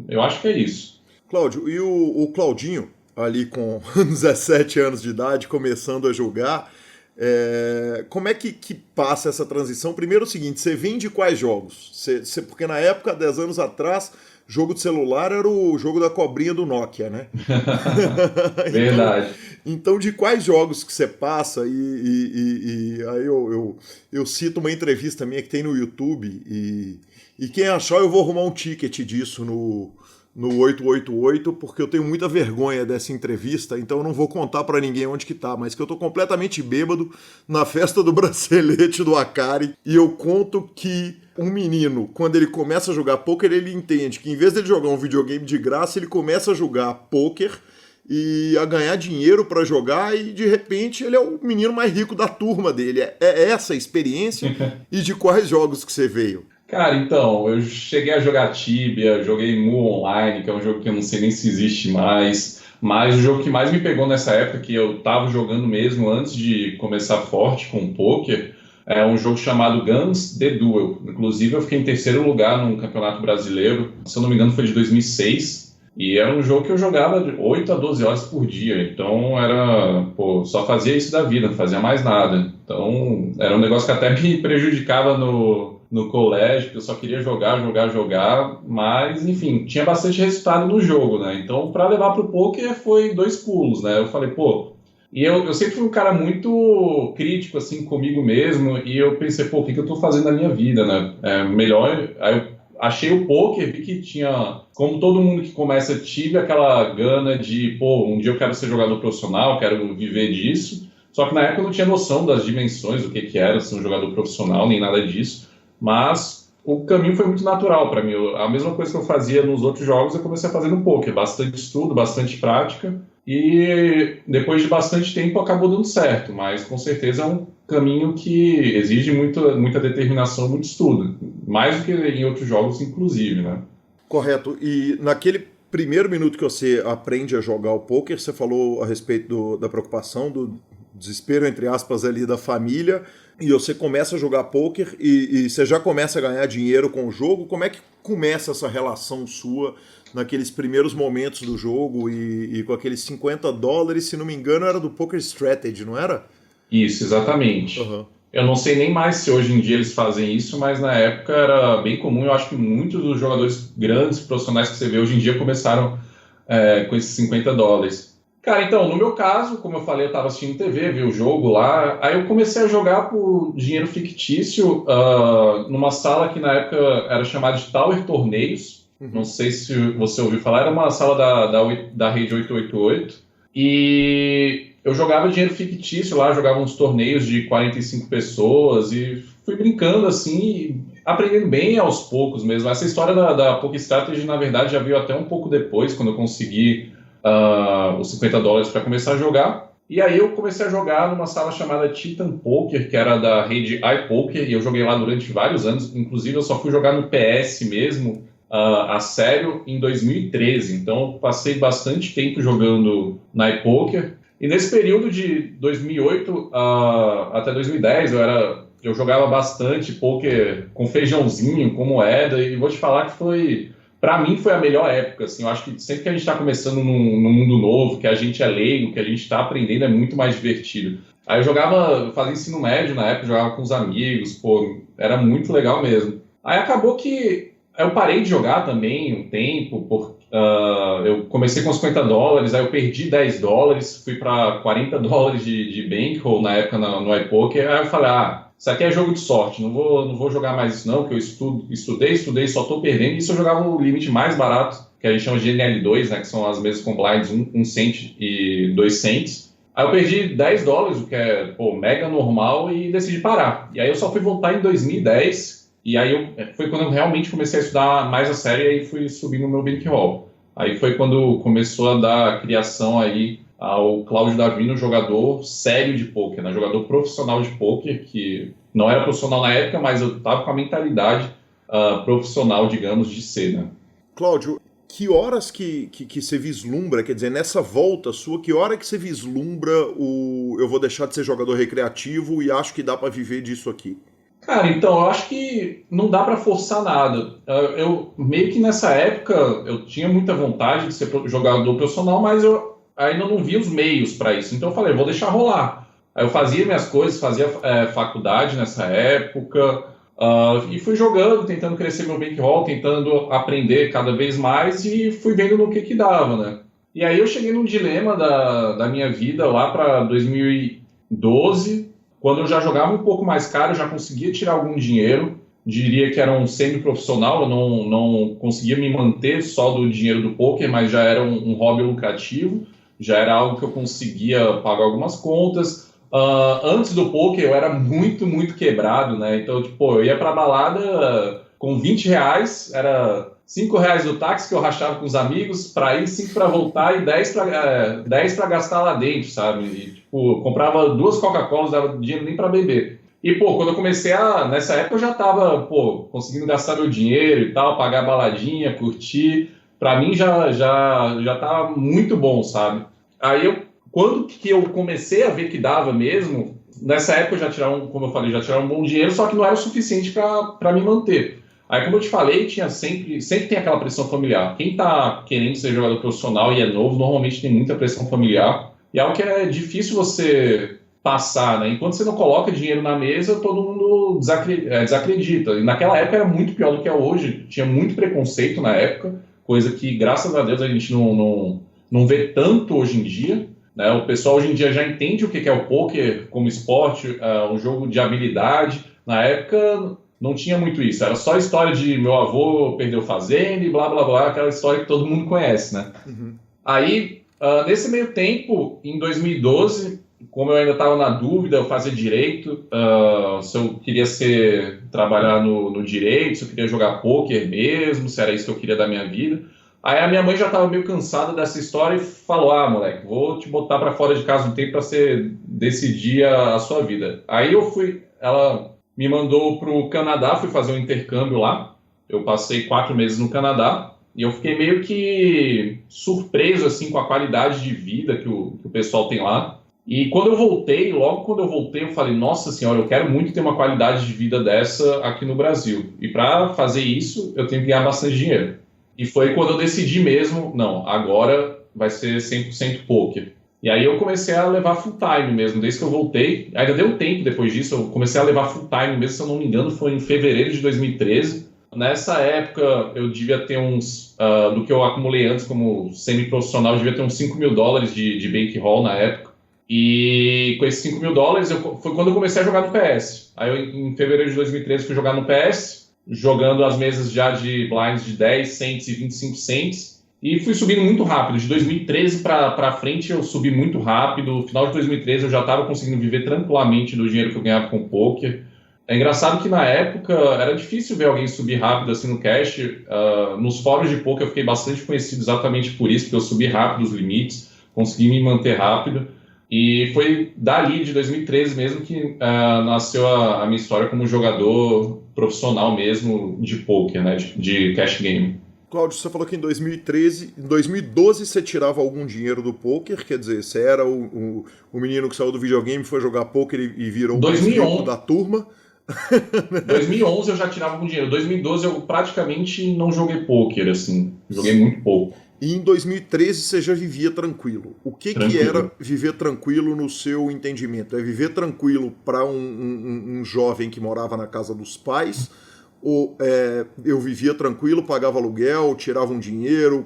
Eu acho que é isso. Cláudio, e o Claudinho, ali com 17 anos de idade, começando a jogar, como é que passa essa transição? Primeiro é o seguinte, você vem de quais jogos? Porque na época, 10 anos atrás, jogo de celular era o jogo da cobrinha do Nokia, né? Verdade. Então, de quais jogos que você passa? E aí eu cito uma entrevista minha que tem no YouTube, e quem achar, eu vou arrumar um ticket disso no 888, porque eu tenho muita vergonha dessa entrevista, então eu não vou contar pra ninguém onde que tá, mas que eu tô completamente bêbado na festa do bracelete do Akari, e eu conto que um menino, quando ele começa a jogar pôquer, ele entende que em vez de ele jogar um videogame de graça, ele começa a jogar pôquer e a ganhar dinheiro pra jogar, e de repente ele é o menino mais rico da turma dele. É essa a experiência? E de quais jogos que você veio? Cara, então, eu cheguei a jogar Tibia, joguei Mu Online, que é um jogo que eu não sei nem se existe mais, mas o jogo que mais me pegou nessa época, que eu tava jogando mesmo antes de começar forte com o poker, é um jogo chamado Guns The Duel. Inclusive, eu fiquei em terceiro lugar num campeonato brasileiro, se eu não me engano foi de 2006, e era um jogo que eu jogava de 8 a 12 horas por dia, então só fazia isso da vida, não fazia mais nada. Então, era um negócio que até me prejudicava no colégio, que eu só queria jogar, mas, enfim, tinha bastante resultado no jogo, né? Então, para levar pro poker foi 2 pulos, né? Eu falei, E eu sempre fui um cara muito crítico, assim, comigo mesmo, e eu pensei, o que eu tô fazendo na minha vida, né? Melhor... Aí eu achei o poker, vi que tinha... Como todo mundo que começa, tive aquela gana de, um dia eu quero ser jogador profissional, quero viver disso. Só que na época eu não tinha noção das dimensões, do que era ser um jogador profissional, nem nada disso. Mas o caminho foi muito natural para mim. A mesma coisa que eu fazia nos outros jogos, eu comecei a fazer no poker. Bastante estudo, bastante prática. E depois de bastante tempo acabou dando certo. Mas com certeza é um caminho que exige muita determinação, muito estudo. Mais do que em outros jogos, inclusive, né? Correto. E naquele primeiro minuto que você aprende a jogar o poker, você falou a respeito da preocupação, do desespero, entre aspas, ali da família, e você começa a jogar pôquer e você já começa a ganhar dinheiro com o jogo. Como é que começa essa relação sua naqueles primeiros momentos do jogo e com aqueles $50, se não me engano, era do Poker Strategy, não era? Isso, exatamente. Uhum. Eu não sei nem mais se hoje em dia eles fazem isso, mas na época era bem comum. Eu acho que muitos dos jogadores grandes, profissionais que você vê hoje em dia começaram com esses $50. Cara, então, no meu caso, como eu falei, eu estava assistindo TV, vi o jogo lá, aí eu comecei a jogar por dinheiro fictício numa sala que na época era chamada de Tower Torneios. Não sei se você ouviu falar, era uma sala da rede 888, e eu jogava dinheiro fictício lá, jogava uns torneios de 45 pessoas e fui brincando assim, aprendendo bem aos poucos mesmo. Essa história da Poker Strategy, na verdade, já veio até um pouco depois, quando eu consegui os $50 para começar a jogar. E aí eu comecei a jogar numa sala chamada Titan Poker, que era da rede iPoker, e eu joguei lá durante vários anos. Inclusive, eu só fui jogar no PS mesmo, a sério, em 2013. Então, eu passei bastante tempo jogando na iPoker. E nesse período de 2008 até 2010, eu jogava bastante poker com feijãozinho, com moeda, e vou te falar que para mim foi a melhor época. Assim, eu acho que sempre que a gente está começando num mundo novo, que a gente é leigo, que a gente está aprendendo, é muito mais divertido. Aí eu fazia ensino médio na época, jogava com os amigos, era muito legal mesmo. Aí acabou que eu parei de jogar também um tempo, eu comecei com $50, aí eu perdi $10, fui para $40 de bankroll na época no iPoker, aí eu falei, isso aqui é jogo de sorte, não vou jogar mais isso não, porque eu estudei, só tô perdendo. Isso eu jogava o limite mais barato, que a gente chama de NL2, né, que são as mesas com blinds 1 cent e 2 cents. Aí eu perdi $10, o que é mega normal, e decidi parar. E aí eu só fui voltar em 2010, e aí foi quando eu realmente comecei a estudar mais a sério, e aí fui subir no meu bankroll. Aí foi quando começou a dar criação aí ao Cláudio Davino, jogador sério de pôquer, né? Jogador profissional de pôquer, que não era profissional na época, mas eu estava com a mentalidade profissional, digamos, de ser, né? Cláudio, que horas que você vislumbra, quer dizer, nessa volta sua, que hora que você vislumbra eu vou deixar de ser jogador recreativo e acho que dá para viver disso aqui? Cara, então, eu acho que não dá para forçar nada. Eu meio que nessa época, eu tinha muita vontade de ser jogador profissional, mas eu ainda não vi os meios para isso. Então eu falei, vou deixar rolar. Aí eu fazia minhas coisas, fazia faculdade nessa época, e fui jogando, tentando crescer meu bankroll, tentando aprender cada vez mais, e fui vendo no que dava, né? E aí eu cheguei num dilema da minha vida lá para 2012, quando eu já jogava um pouco mais caro, já conseguia tirar algum dinheiro, diria que era um semi-profissional, eu não conseguia me manter só do dinheiro do poker, mas já era um hobby lucrativo, já era algo que eu conseguia pagar algumas contas. Antes do poker eu era muito, muito quebrado, né? Então, eu ia pra balada com R$20, era R$5 do táxi que eu rachava com os amigos para ir, 5 para voltar e 10 para gastar lá dentro, sabe? E, comprava 2 Coca-Colas, dava dinheiro nem para beber. E, quando eu comecei nessa época eu já tava, conseguindo gastar meu dinheiro e tal, pagar baladinha, curtir. Pra mim já tava muito bom, sabe? Aí quando que eu comecei a ver que dava mesmo, nessa época eu já tirava, como eu falei, já tirava um bom dinheiro, só que não era o suficiente para me manter. Aí, como eu te falei, tinha sempre tem aquela pressão familiar. Quem tá querendo ser jogador profissional e é novo, normalmente tem muita pressão familiar. E é algo que é difícil você passar, né? Enquanto você não coloca dinheiro na mesa, todo mundo desacredita. E naquela época era muito pior do que é hoje. Tinha muito preconceito na época, coisa que, graças a Deus, a gente não vê tanto hoje em dia, né? O pessoal hoje em dia já entende o que é o poker como esporte, um jogo de habilidade. Na época não tinha muito isso, era só a história de meu avô perdeu fazenda e blá blá blá, aquela história que todo mundo conhece, né? Uhum. Aí, nesse meio tempo, em 2012, como eu ainda estava na dúvida, eu fazia direito, se eu queria trabalhar no direito, se eu queria jogar poker mesmo, se era isso que eu queria da minha vida. Aí a minha mãe já estava meio cansada dessa história e falou, moleque, vou te botar para fora de casa um tempo para você decidir a sua vida. Aí ela me mandou para o Canadá, fui fazer um intercâmbio lá, eu passei 4 meses no Canadá, e eu fiquei meio que surpreso assim, com a qualidade de vida que o pessoal tem lá. E logo quando eu voltei, eu falei, nossa senhora, eu quero muito ter uma qualidade de vida dessa aqui no Brasil. E para fazer isso, eu tenho que ganhar bastante dinheiro. E foi quando eu decidi mesmo, não, agora vai ser 100% poker. E aí eu comecei a levar full time mesmo, desde que eu voltei. Ainda deu um tempo depois disso, eu comecei a levar full time mesmo, se eu não me engano, foi em fevereiro de 2013. Nessa época, eu devia ter do que eu acumulei antes como semi-profissional, eu devia ter uns $5.000 de bankroll na época. E com esses $5.000, foi quando eu comecei a jogar no PS. Aí em fevereiro de 2013 fui jogar no PS, jogando as mesas já de blinds de 10 cents e 25 cents. E fui subindo muito rápido. De 2013 para frente eu subi muito rápido. No final de 2013 eu já estava conseguindo viver tranquilamente do dinheiro que eu ganhava com o poker. É engraçado que na época era difícil ver alguém subir rápido assim no cash. Nos fóruns de poker eu fiquei bastante conhecido exatamente por isso, porque eu subi rápido os limites, consegui me manter rápido. E foi dali, de 2013 mesmo, que nasceu a minha história como jogador profissional mesmo de poker, né, de cash game. Cláudio, você falou que em 2013, em 2012 você tirava algum dinheiro do poker, quer dizer, você era o menino que saiu do videogame, foi jogar poker e virou o mais rico da turma. 2011 eu já tirava algum dinheiro. 2012 eu praticamente não joguei poker, assim, joguei muito pouco. E em 2013 você já vivia tranquilo. O que era viver tranquilo no seu entendimento? É viver tranquilo para um jovem que morava na casa dos pais? Ou eu vivia tranquilo, pagava aluguel, tirava um dinheiro,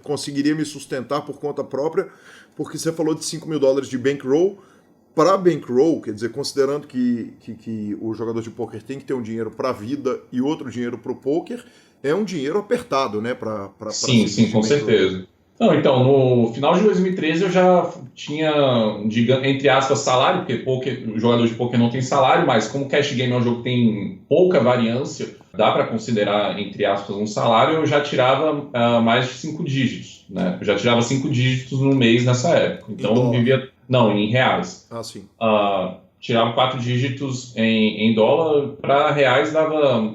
conseguiria me sustentar por conta própria? Porque você falou de $5 mil de bankroll. Para bankroll, quer dizer, considerando que o jogador de poker tem que ter um dinheiro para a vida e outro dinheiro para o poker, é um dinheiro apertado, né? Sim, com certeza. Não, então, no final de 2013 eu já tinha, entre aspas, salário, porque o jogador de poker não tem salário, mas como cash game é um jogo que tem pouca variância, dá para considerar, entre aspas, um salário, eu já tirava mais de 5 dígitos, né? Eu já tirava 5 dígitos no mês nessa época. Então eu vivia... Não, em reais. Ah, sim. Tirava 4 dígitos em dólar, para reais dava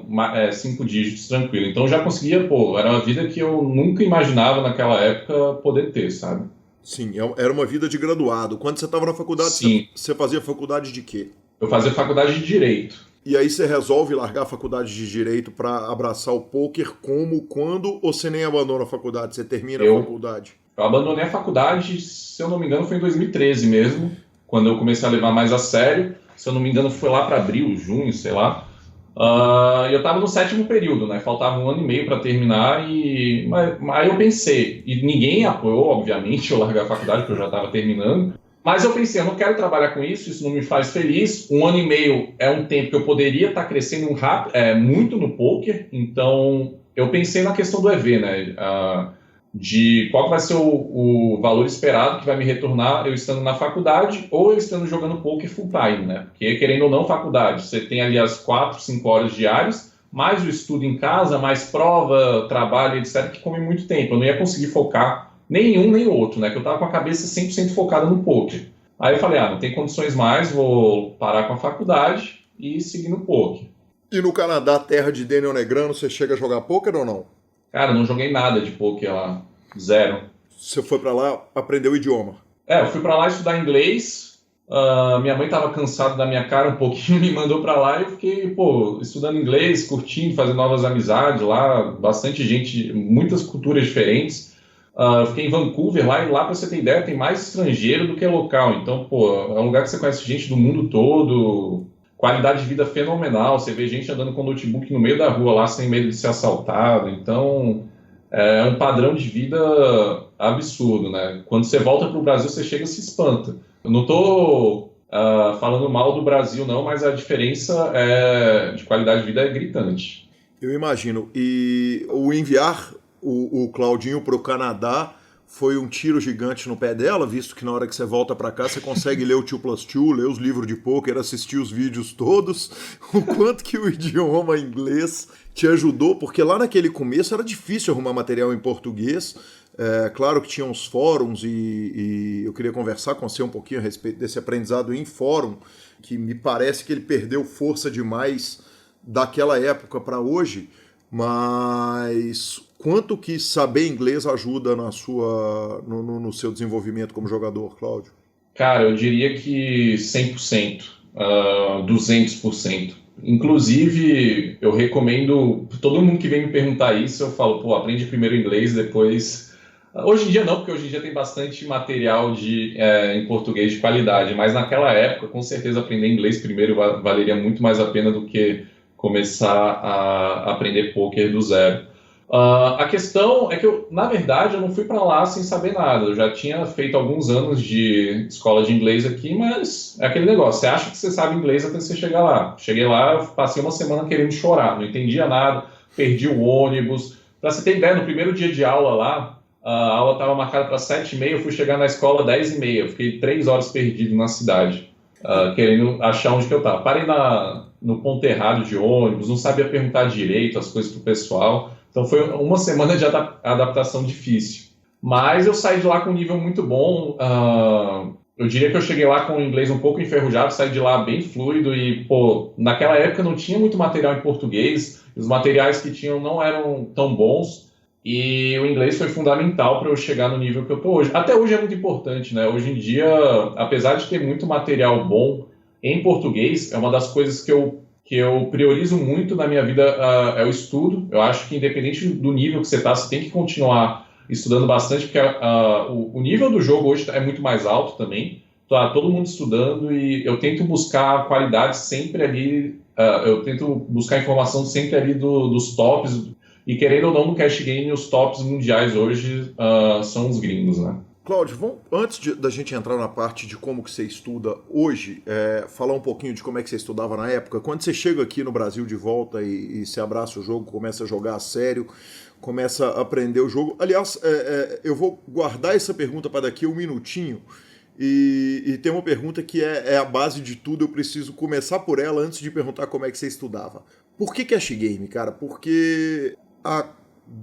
5 dígitos tranquilo. Então já conseguia, era uma vida que eu nunca imaginava naquela época poder ter, sabe? Sim, era uma vida de graduado. Quando você estava na faculdade, você fazia faculdade de quê? Eu fazia faculdade de Direito. E aí você resolve largar a faculdade de Direito para abraçar o poker quando, ou você nem abandona a faculdade, você termina a faculdade? Eu abandonei a faculdade, se eu não me engano, foi em 2013 mesmo, quando eu comecei a levar mais a sério. Se eu não me engano, foi lá para abril, junho, sei lá. E eu estava no 7º período, né? Faltava 1 ano e meio para terminar, aí eu pensei, e ninguém apoiou, obviamente, eu largar a faculdade, porque eu já estava terminando. Mas eu pensei, eu não quero trabalhar com isso não me faz feliz. 1 ano e meio é um tempo que eu poderia estar crescendo muito no poker, então eu pensei na questão do EV, né? De qual vai ser o valor esperado que vai me retornar eu estando na faculdade ou eu estando jogando poker full time, né? Porque, querendo ou não, faculdade, você tem ali as 4, 5 horas diárias, mais o estudo em casa, mais prova, trabalho, etc., que come muito tempo. Eu não ia conseguir focar nenhum nem outro, né? Que eu tava com a cabeça 100% focada no poker. Aí eu falei, não tem condições mais, vou parar com a faculdade e seguir no poker. E no Canadá, terra de Daniel Negreanu, você chega a jogar poker ou não? Cara, não joguei nada de poker lá. Zero. Você foi pra lá, aprendeu o idioma? Eu fui pra lá estudar inglês. Minha mãe tava cansada da minha cara um pouquinho, me mandou pra lá e eu fiquei, estudando inglês, curtindo, fazendo novas amizades lá, bastante gente, muitas culturas diferentes. Eu fiquei em Vancouver lá, e lá, pra você ter ideia, tem mais estrangeiro do que local. Então, é um lugar que você conhece gente do mundo todo, qualidade de vida fenomenal, você vê gente andando com notebook no meio da rua lá, sem medo de ser assaltado. Então, é um padrão de vida absurdo, né? Quando você volta para o Brasil, você chega e se espanta. Eu não estou falando mal do Brasil, não, mas a diferença de qualidade de vida é gritante. Eu imagino. E o enviar o Claudinho para o Canadá foi um tiro gigante no pé dela, visto que na hora que você volta para cá, você consegue ler o 2+2, ler os livros de poker, assistir os vídeos todos. O quanto que o idioma inglês te ajudou, porque lá naquele começo era difícil arrumar material em português. Claro que tinha uns fóruns e eu queria conversar com você um pouquinho a respeito desse aprendizado em fórum, que me parece que ele perdeu força demais daquela época para hoje, mas quanto que saber inglês ajuda no seu desenvolvimento como jogador, Cláudio? Cara, eu diria que 100%, 200%. Inclusive, eu recomendo, todo mundo que vem me perguntar isso, eu falo, aprende primeiro inglês, depois... Hoje em dia não, porque hoje em dia tem bastante material em português de qualidade, mas naquela época, com certeza, aprender inglês primeiro valeria muito mais a pena do que começar a aprender poker do zero. A questão é que, na verdade, eu não fui para lá sem saber nada. Eu já tinha feito alguns anos de escola de inglês aqui, mas é aquele negócio. Você acha que você sabe inglês até você chegar lá. Cheguei lá, passei uma semana querendo chorar. Não entendia nada, perdi o ônibus. Para você ter ideia, no primeiro dia de aula lá, a aula estava marcada para 7h30, eu fui chegar na escola 10h30. Eu fiquei 3 horas perdido na cidade, querendo achar onde que eu estava. Parei no ponto errado de ônibus, não sabia perguntar direito as coisas pro pessoal. Então foi uma semana de adaptação difícil. Mas eu saí de lá com um nível muito bom. Eu diria que eu cheguei lá com o inglês um pouco enferrujado, saí de lá bem fluido e, naquela época não tinha muito material em português, os materiais que tinham não eram tão bons e o inglês foi fundamental para eu chegar no nível que eu estou hoje. Até hoje é muito importante, né? Hoje em dia, apesar de ter muito material bom em português, é uma das coisas que eu priorizo muito na minha vida, é o estudo. Eu acho que independente do nível que você está, você tem que continuar estudando bastante, porque o nível do jogo hoje é muito mais alto também. Tá todo mundo estudando e eu tento buscar qualidade sempre ali, eu tento buscar informação sempre ali dos tops, e querendo ou não, no cash game, os tops mundiais hoje são os gringos, né? Cláudio, antes da gente entrar na parte de como que você estuda hoje, falar um pouquinho de como é que você estudava na época. Quando você chega aqui no Brasil de volta e se abraça o jogo, começa a jogar a sério, começa a aprender o jogo. Aliás, eu vou guardar essa pergunta para daqui a um minutinho e tem uma pergunta que é a base de tudo, eu preciso começar por ela antes de perguntar como é que você estudava. Por que cash game, cara? Porque a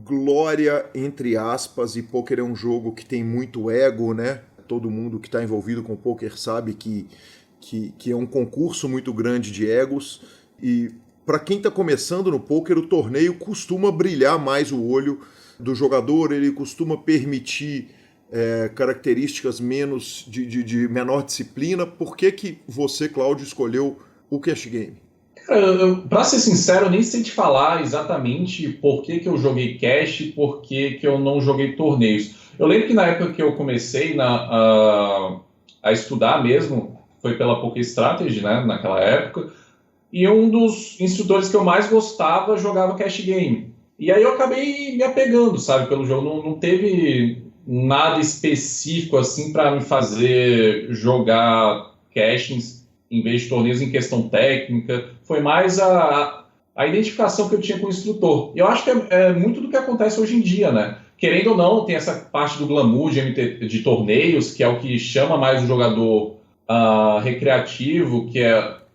glória, entre aspas, e pôquer é um jogo que tem muito ego, né? Todo mundo que está envolvido com pôquer sabe que é um concurso muito grande de egos e para quem está começando no pôquer, o torneio costuma brilhar mais o olho do jogador, ele costuma permitir características menos de menor disciplina. Por que você, Cláudio, escolheu o cash game? Para ser sincero, eu nem sei te falar exatamente por que eu joguei cash e por que eu não joguei torneios. Eu lembro que na época que eu comecei a estudar mesmo, foi pela Poker Strategy, né, naquela época, e um dos instrutores que eu mais gostava jogava cash game. E aí eu acabei me apegando, sabe, pelo jogo. Não teve nada específico assim para me fazer jogar cash em vez de torneios em questão técnica. Foi mais a identificação que eu tinha com o instrutor. E eu acho que é muito do que acontece hoje em dia, né? Querendo ou não, tem essa parte do glamour de torneios, que é o que chama mais o jogador recreativo,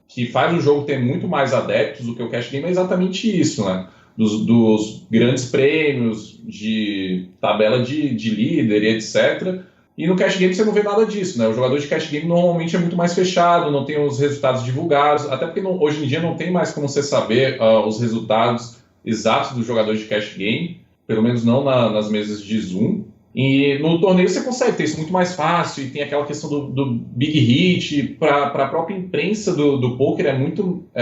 que faz o jogo ter muito mais adeptos do que o cash game. É exatamente isso, né? Dos grandes prêmios, de tabela de líder e etc. E no cash game você não vê nada disso, né? O jogador de cash game normalmente é muito mais fechado, não tem os resultados divulgados, até porque hoje em dia não tem mais como você saber os resultados exatos dos jogadores de cash game, pelo menos não nas mesas de Zoom. E no torneio você consegue ter isso muito mais fácil, e tem aquela questão do big hit. Para a própria imprensa do poker é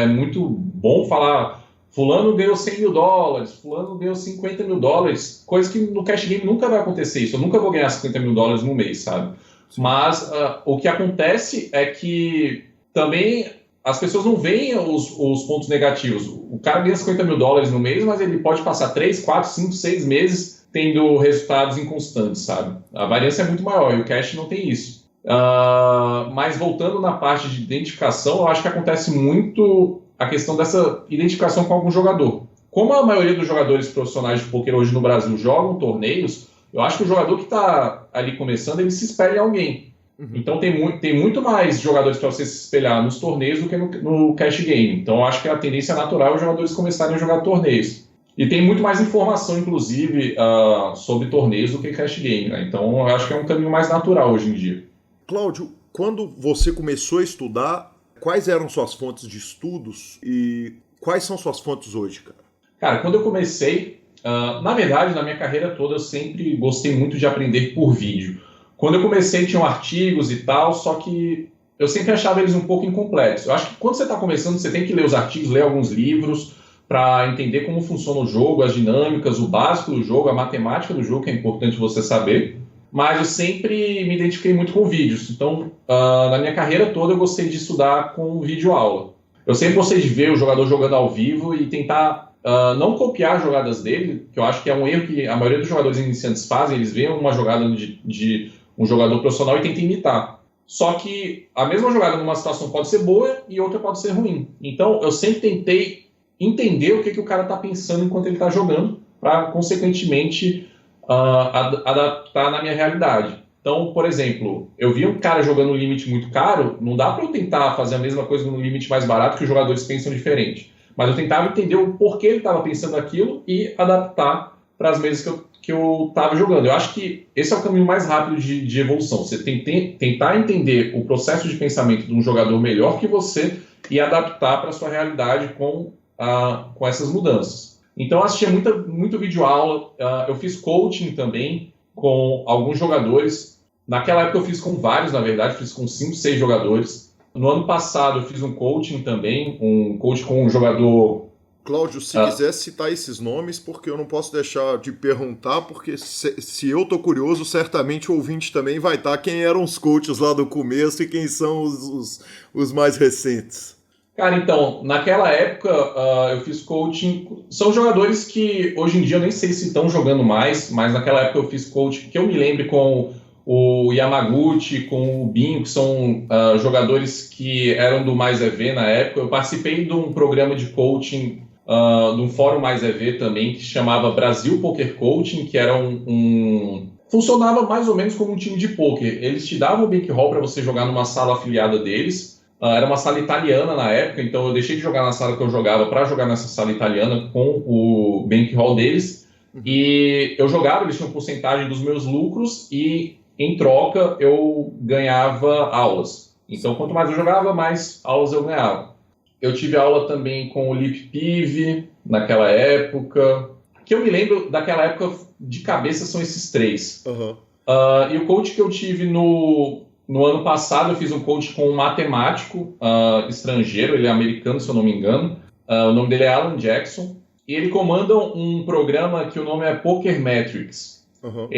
muito bom falar: fulano ganhou $100 mil, fulano ganhou $50 mil, coisa que no cash game nunca vai acontecer isso. Eu nunca vou ganhar $50 mil no mês, sabe? Mas o que acontece é que também as pessoas não veem os pontos negativos. O cara ganha $50 mil no mês, mas ele pode passar 3, 4, 5, 6 meses tendo resultados inconstantes, sabe? A variância é muito maior e o cash não tem isso. Mas voltando na parte de identificação, eu acho que acontece muito a questão dessa identificação com algum jogador. Como a maioria dos jogadores profissionais de poker hoje no Brasil jogam torneios, eu acho que o jogador que está ali começando, ele se espelha em alguém. Uhum. Então tem muito mais jogadores para você se espelhar nos torneios do que no cash game. Então eu acho que a tendência natural é os jogadores começarem a jogar torneios. E tem muito mais informação, inclusive, sobre torneios do que cash game, né? Então eu acho que é um caminho mais natural hoje em dia. Cláudio, quando você começou a estudar, quais eram suas fontes de estudos e quais são suas fontes hoje, cara? Cara, quando eu comecei, na verdade, na minha carreira toda, eu sempre gostei muito de aprender por vídeo. Quando eu comecei, tinham artigos e tal, só que eu sempre achava eles um pouco incompletos. Eu acho que quando você está começando, você tem que ler os artigos, ler alguns livros, para entender como funciona o jogo, as dinâmicas, o básico do jogo, a matemática do jogo, que é importante você saber. Mas eu sempre me identifiquei muito com vídeos. Então, na minha carreira toda, eu gostei de estudar com videoaula. Eu sempre gostei de ver o jogador jogando ao vivo e tentar não copiar as jogadas dele, que eu acho que é um erro que a maioria dos jogadores iniciantes fazem. Eles veem uma jogada de um jogador profissional e tentam imitar. Só que a mesma jogada numa situação pode ser boa e outra pode ser ruim. Então, eu sempre tentei entender o que o cara está pensando enquanto ele está jogando, para, consequentemente, adaptar na minha realidade. Então, por exemplo, eu vi um cara jogando no limite muito caro, não dá para eu tentar fazer a mesma coisa no limite mais barato, que os jogadores pensam diferente. Mas eu tentava entender o porquê ele estava pensando aquilo e adaptar para as mesas que eu estava jogando. Eu acho que esse é o caminho mais rápido de evolução. Você tentar entender o processo de pensamento de um jogador melhor que você e adaptar para a sua realidade com essas mudanças. Então, eu assistia muito videoaula, eu fiz coaching também com alguns jogadores. Naquela época eu fiz com vários, na verdade, fiz com 5, 6 jogadores. No ano passado eu fiz um coaching também, um coaching com um jogador... Cláudio, se quiser citar esses nomes, porque eu não posso deixar de perguntar, porque se eu tô curioso, certamente o ouvinte também vai estar quem eram os coaches lá do começo e quem são os mais recentes. Cara, então, naquela época eu fiz coaching, são jogadores que hoje em dia eu nem sei se estão jogando mais, mas naquela época eu fiz coaching, que eu me lembro com o Yamaguchi, com o Binho, que são jogadores que eram do Mais EV na época. Eu participei de um programa de coaching, de um fórum Mais EV também, que se chamava Brasil Poker Coaching, que era funcionava mais ou menos como um time de poker. Eles te davam o bankroll para você jogar numa sala afiliada deles. Era uma sala italiana na época, então eu deixei de jogar na sala que eu jogava para jogar nessa sala italiana com o bankroll deles. E eu jogava, eles tinham porcentagem dos meus lucros e, em troca, eu ganhava aulas. Então, quanto mais eu jogava, mais aulas eu ganhava. Eu tive aula também com o Lip Pive naquela época. Que eu me lembro daquela época de cabeça são esses 3. Uhum. E o coach que eu tive no ano passado, eu fiz um coach com um matemático estrangeiro, ele é americano, se eu não me engano. O nome dele é Alan Jackson. E ele comanda um programa que o nome é Poker Metrics. Uhum.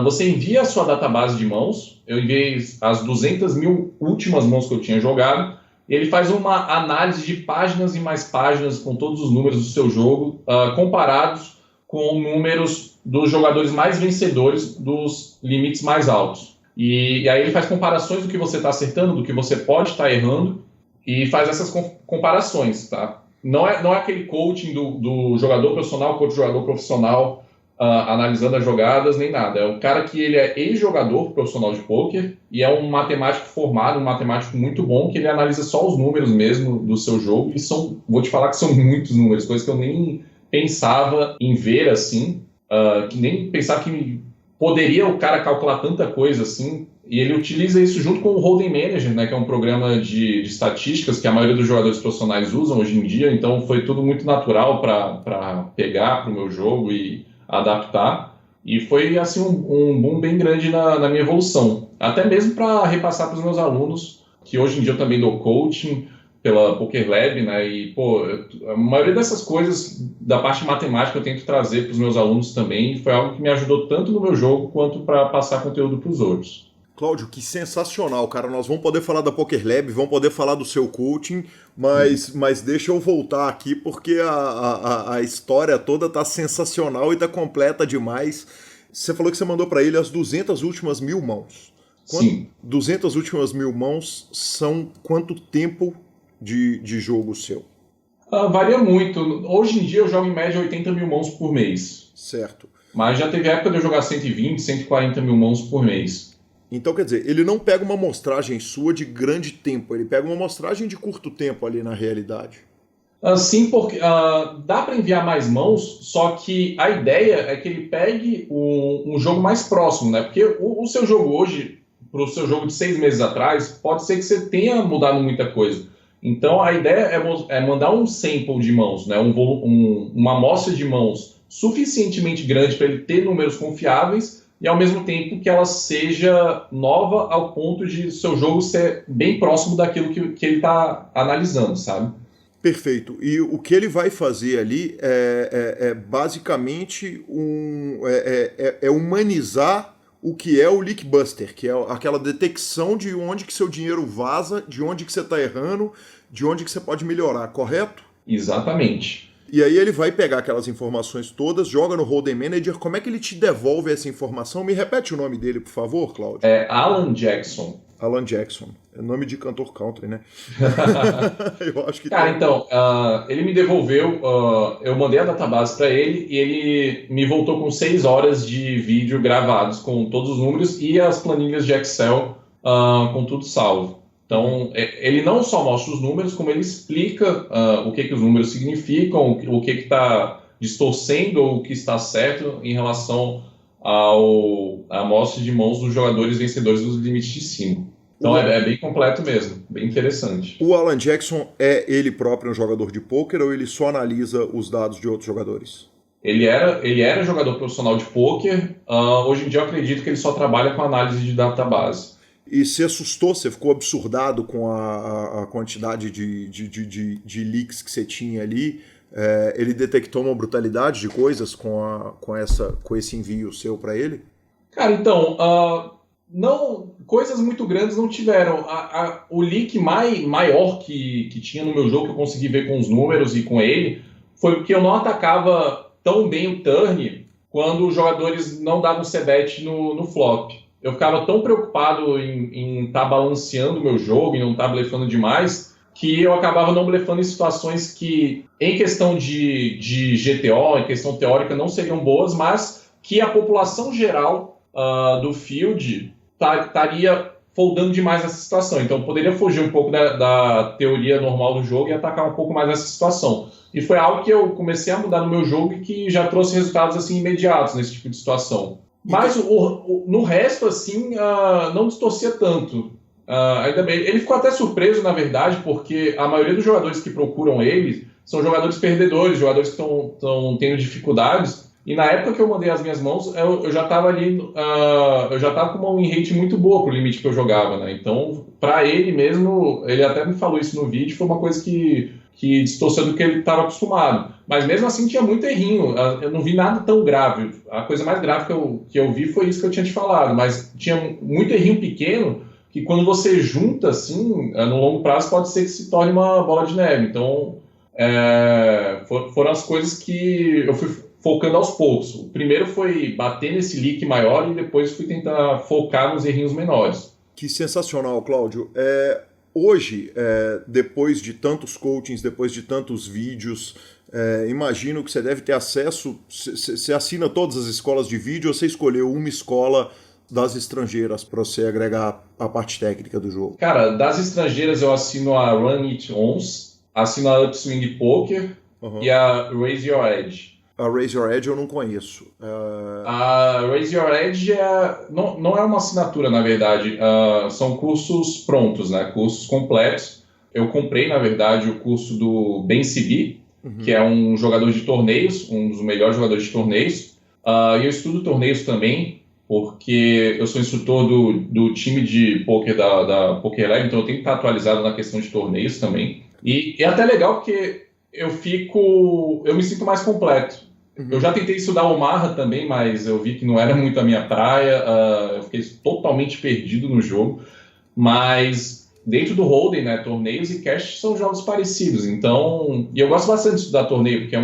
Você envia a sua database de mãos, eu enviei as 200 mil últimas mãos que eu tinha jogado, e ele faz uma análise de páginas e mais páginas com todos os números do seu jogo, comparados com números dos jogadores mais vencedores dos limites mais altos. E aí ele faz comparações do que você está acertando, do que você pode estar errando, e faz essas comparações, tá? Não é aquele coaching do jogador profissional, coach jogador profissional, analisando as jogadas, nem nada. É um cara que ele é ex-jogador profissional de pôquer e é um matemático formado, um matemático muito bom, que ele analisa só os números mesmo do seu jogo, e vou te falar que são muitos números, coisas que eu nem pensava em ver assim, que nem pensava que poderia o cara calcular tanta coisa assim, e ele utiliza isso junto com o Hold'em Manager, né, que é um programa de estatísticas que a maioria dos jogadores profissionais usam hoje em dia, então foi tudo muito natural para pegar para o meu jogo e adaptar, e foi assim um boom bem grande na minha evolução, até mesmo para repassar para os meus alunos, que hoje em dia eu também dou coaching pela Poker Lab, né, e a maioria dessas coisas da parte matemática eu tento trazer para os meus alunos também, e foi algo que me ajudou tanto no meu jogo quanto para passar conteúdo para os outros. Cláudio, que sensacional, cara. Nós vamos poder falar da Poker Lab, vamos poder falar do seu coaching, mas deixa eu voltar aqui porque a história toda tá sensacional e tá completa demais. Você falou que você mandou para ele as 200 últimas 1000 mãos. Sim. 200 últimas 1000 mãos são quanto tempo de jogo seu? Varia muito. Hoje em dia eu jogo em média 80 mil mãos por mês. Certo. Mas já teve época de eu jogar 120, 140 mil mãos por mês. Então, quer dizer, ele não pega uma amostragem sua de grande tempo, ele pega uma amostragem de curto tempo ali na realidade. Sim, porque dá para enviar mais mãos, só que a ideia é que ele pegue um jogo mais próximo, né? Porque o seu jogo hoje, para o seu jogo de 6 meses atrás, pode ser que você tenha mudado muita coisa. Então, a ideia é mandar um sample de mãos, né? Uma amostra de mãos suficientemente grande para ele ter números confiáveis, e ao mesmo tempo que ela seja nova ao ponto de seu jogo ser bem próximo daquilo que ele está analisando, sabe? Perfeito. E o que ele vai fazer ali é basicamente humanizar o que é o Leakbuster, que é aquela detecção de onde que seu dinheiro vaza, de onde que você está errando, de onde que você pode melhorar, correto? Exatamente. E aí ele vai pegar aquelas informações todas, joga no Hold'em Manager. Como é que ele te devolve essa informação? Me repete o nome dele, por favor, Cláudio. É Alan Jackson. Alan Jackson. É nome de cantor country, né? Eu acho que... Cara, então, ele me devolveu, eu mandei a database para ele e ele me voltou com 6 horas de vídeo gravados com todos os números e as planilhas de Excel com tudo salvo. Então, ele não só mostra os números, como ele explica o que os números significam, o que está distorcendo ou o que está certo em relação à amostra de mãos dos jogadores vencedores dos limites de 5. Então é bem completo mesmo, bem interessante. O Alan Jackson é ele próprio um jogador de pôquer ou ele só analisa os dados de outros jogadores? Ele era jogador profissional de pôquer, hoje em dia eu acredito que ele só trabalha com análise de database. E você assustou, você ficou absurdado com a quantidade de leaks que você tinha ali? Ele detectou uma brutalidade de coisas com esse envio seu para ele? Cara, então, não, coisas muito grandes não tiveram. O leak maior que tinha no meu jogo, que eu consegui ver com os números e com ele, foi porque eu não atacava tão bem o turn quando os jogadores não davam c-bet no flop. Eu ficava tão preocupado em estar balanceando o meu jogo e não estar blefando demais, que eu acabava não blefando em situações que, em questão de GTO, em questão teórica, não seriam boas, mas que a população geral do field estaria foldando demais nessa situação. Então, eu poderia fugir um pouco da teoria normal do jogo e atacar um pouco mais nessa situação. E foi algo que eu comecei a mudar no meu jogo e que já trouxe resultados assim, imediatos nesse tipo de situação. Mas no resto, assim, não distorcia tanto. Ainda bem. Ele ficou até surpreso, na verdade, porque a maioria dos jogadores que procuram ele são jogadores perdedores, jogadores que estão tendo dificuldades. E na época que eu mandei as minhas mãos, eu já estava ali, eu já estava com uma win rate muito boa pro limite que eu jogava, né? Então, para ele mesmo, ele até me falou isso no vídeo, foi uma coisa que distorceu do que ele estava acostumado. Mas mesmo assim tinha muito errinho, eu não vi nada tão grave. A coisa mais grave que eu vi foi isso que eu tinha te falado, mas tinha muito errinho pequeno que quando você junta, assim, no longo prazo pode ser que se torne uma bola de neve. Então, foram as coisas que eu fui focando aos poucos. O primeiro foi bater nesse leak maior e depois fui tentar focar nos errinhos menores. Que sensacional, Cláudio. Hoje, depois de tantos coachings, depois de tantos vídeos, imagino que você deve ter acesso, você assina todas as escolas de vídeo ou você escolheu uma escola das estrangeiras para você agregar a parte técnica do jogo? Cara, das estrangeiras eu assino a Run It Ons, assino a Upswing Poker e a Raise Your Edge. A Raise Your Edge eu não conheço. A Raise Your Edge não é uma assinatura, na verdade. São cursos prontos, né? Cursos completos. Eu comprei, na verdade, o curso do Ben Sibi, que é um jogador de torneios, um dos melhores jogadores de torneios. E eu estudo torneios também, porque eu sou instrutor do time de poker da Poker Lab, então eu tenho que estar atualizado na questão de torneios também. E é até legal porque eu me sinto mais completo. Eu já tentei estudar Omaha também, mas eu vi que não era muito a minha praia, eu fiquei totalmente perdido no jogo, mas dentro do Hold'em, né, torneios e cash são jogos parecidos, então, e eu gosto bastante de estudar torneio, porque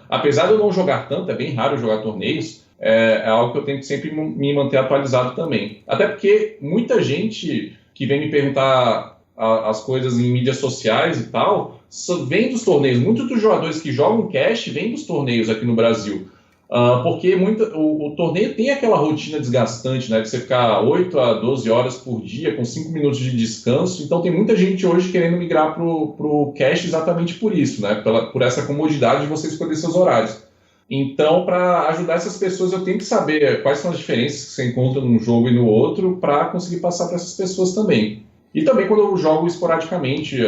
apesar de eu não jogar tanto, é bem raro jogar torneios, é algo que eu tento sempre me manter atualizado também, até porque muita gente que vem me perguntar as coisas em mídias sociais e tal, vem dos torneios. Muitos dos jogadores que jogam cash vêm dos torneios aqui no Brasil. Porque o torneio tem aquela rotina desgastante, né? De você ficar 8 a 12 horas por dia, com 5 minutos de descanso. Então tem muita gente hoje querendo migrar pro cash exatamente por isso, né? Por essa comodidade de você escolher seus horários. Então, para ajudar essas pessoas, eu tenho que saber quais são as diferenças que você encontra num jogo e no outro para conseguir passar para essas pessoas também. E também quando eu jogo esporadicamente,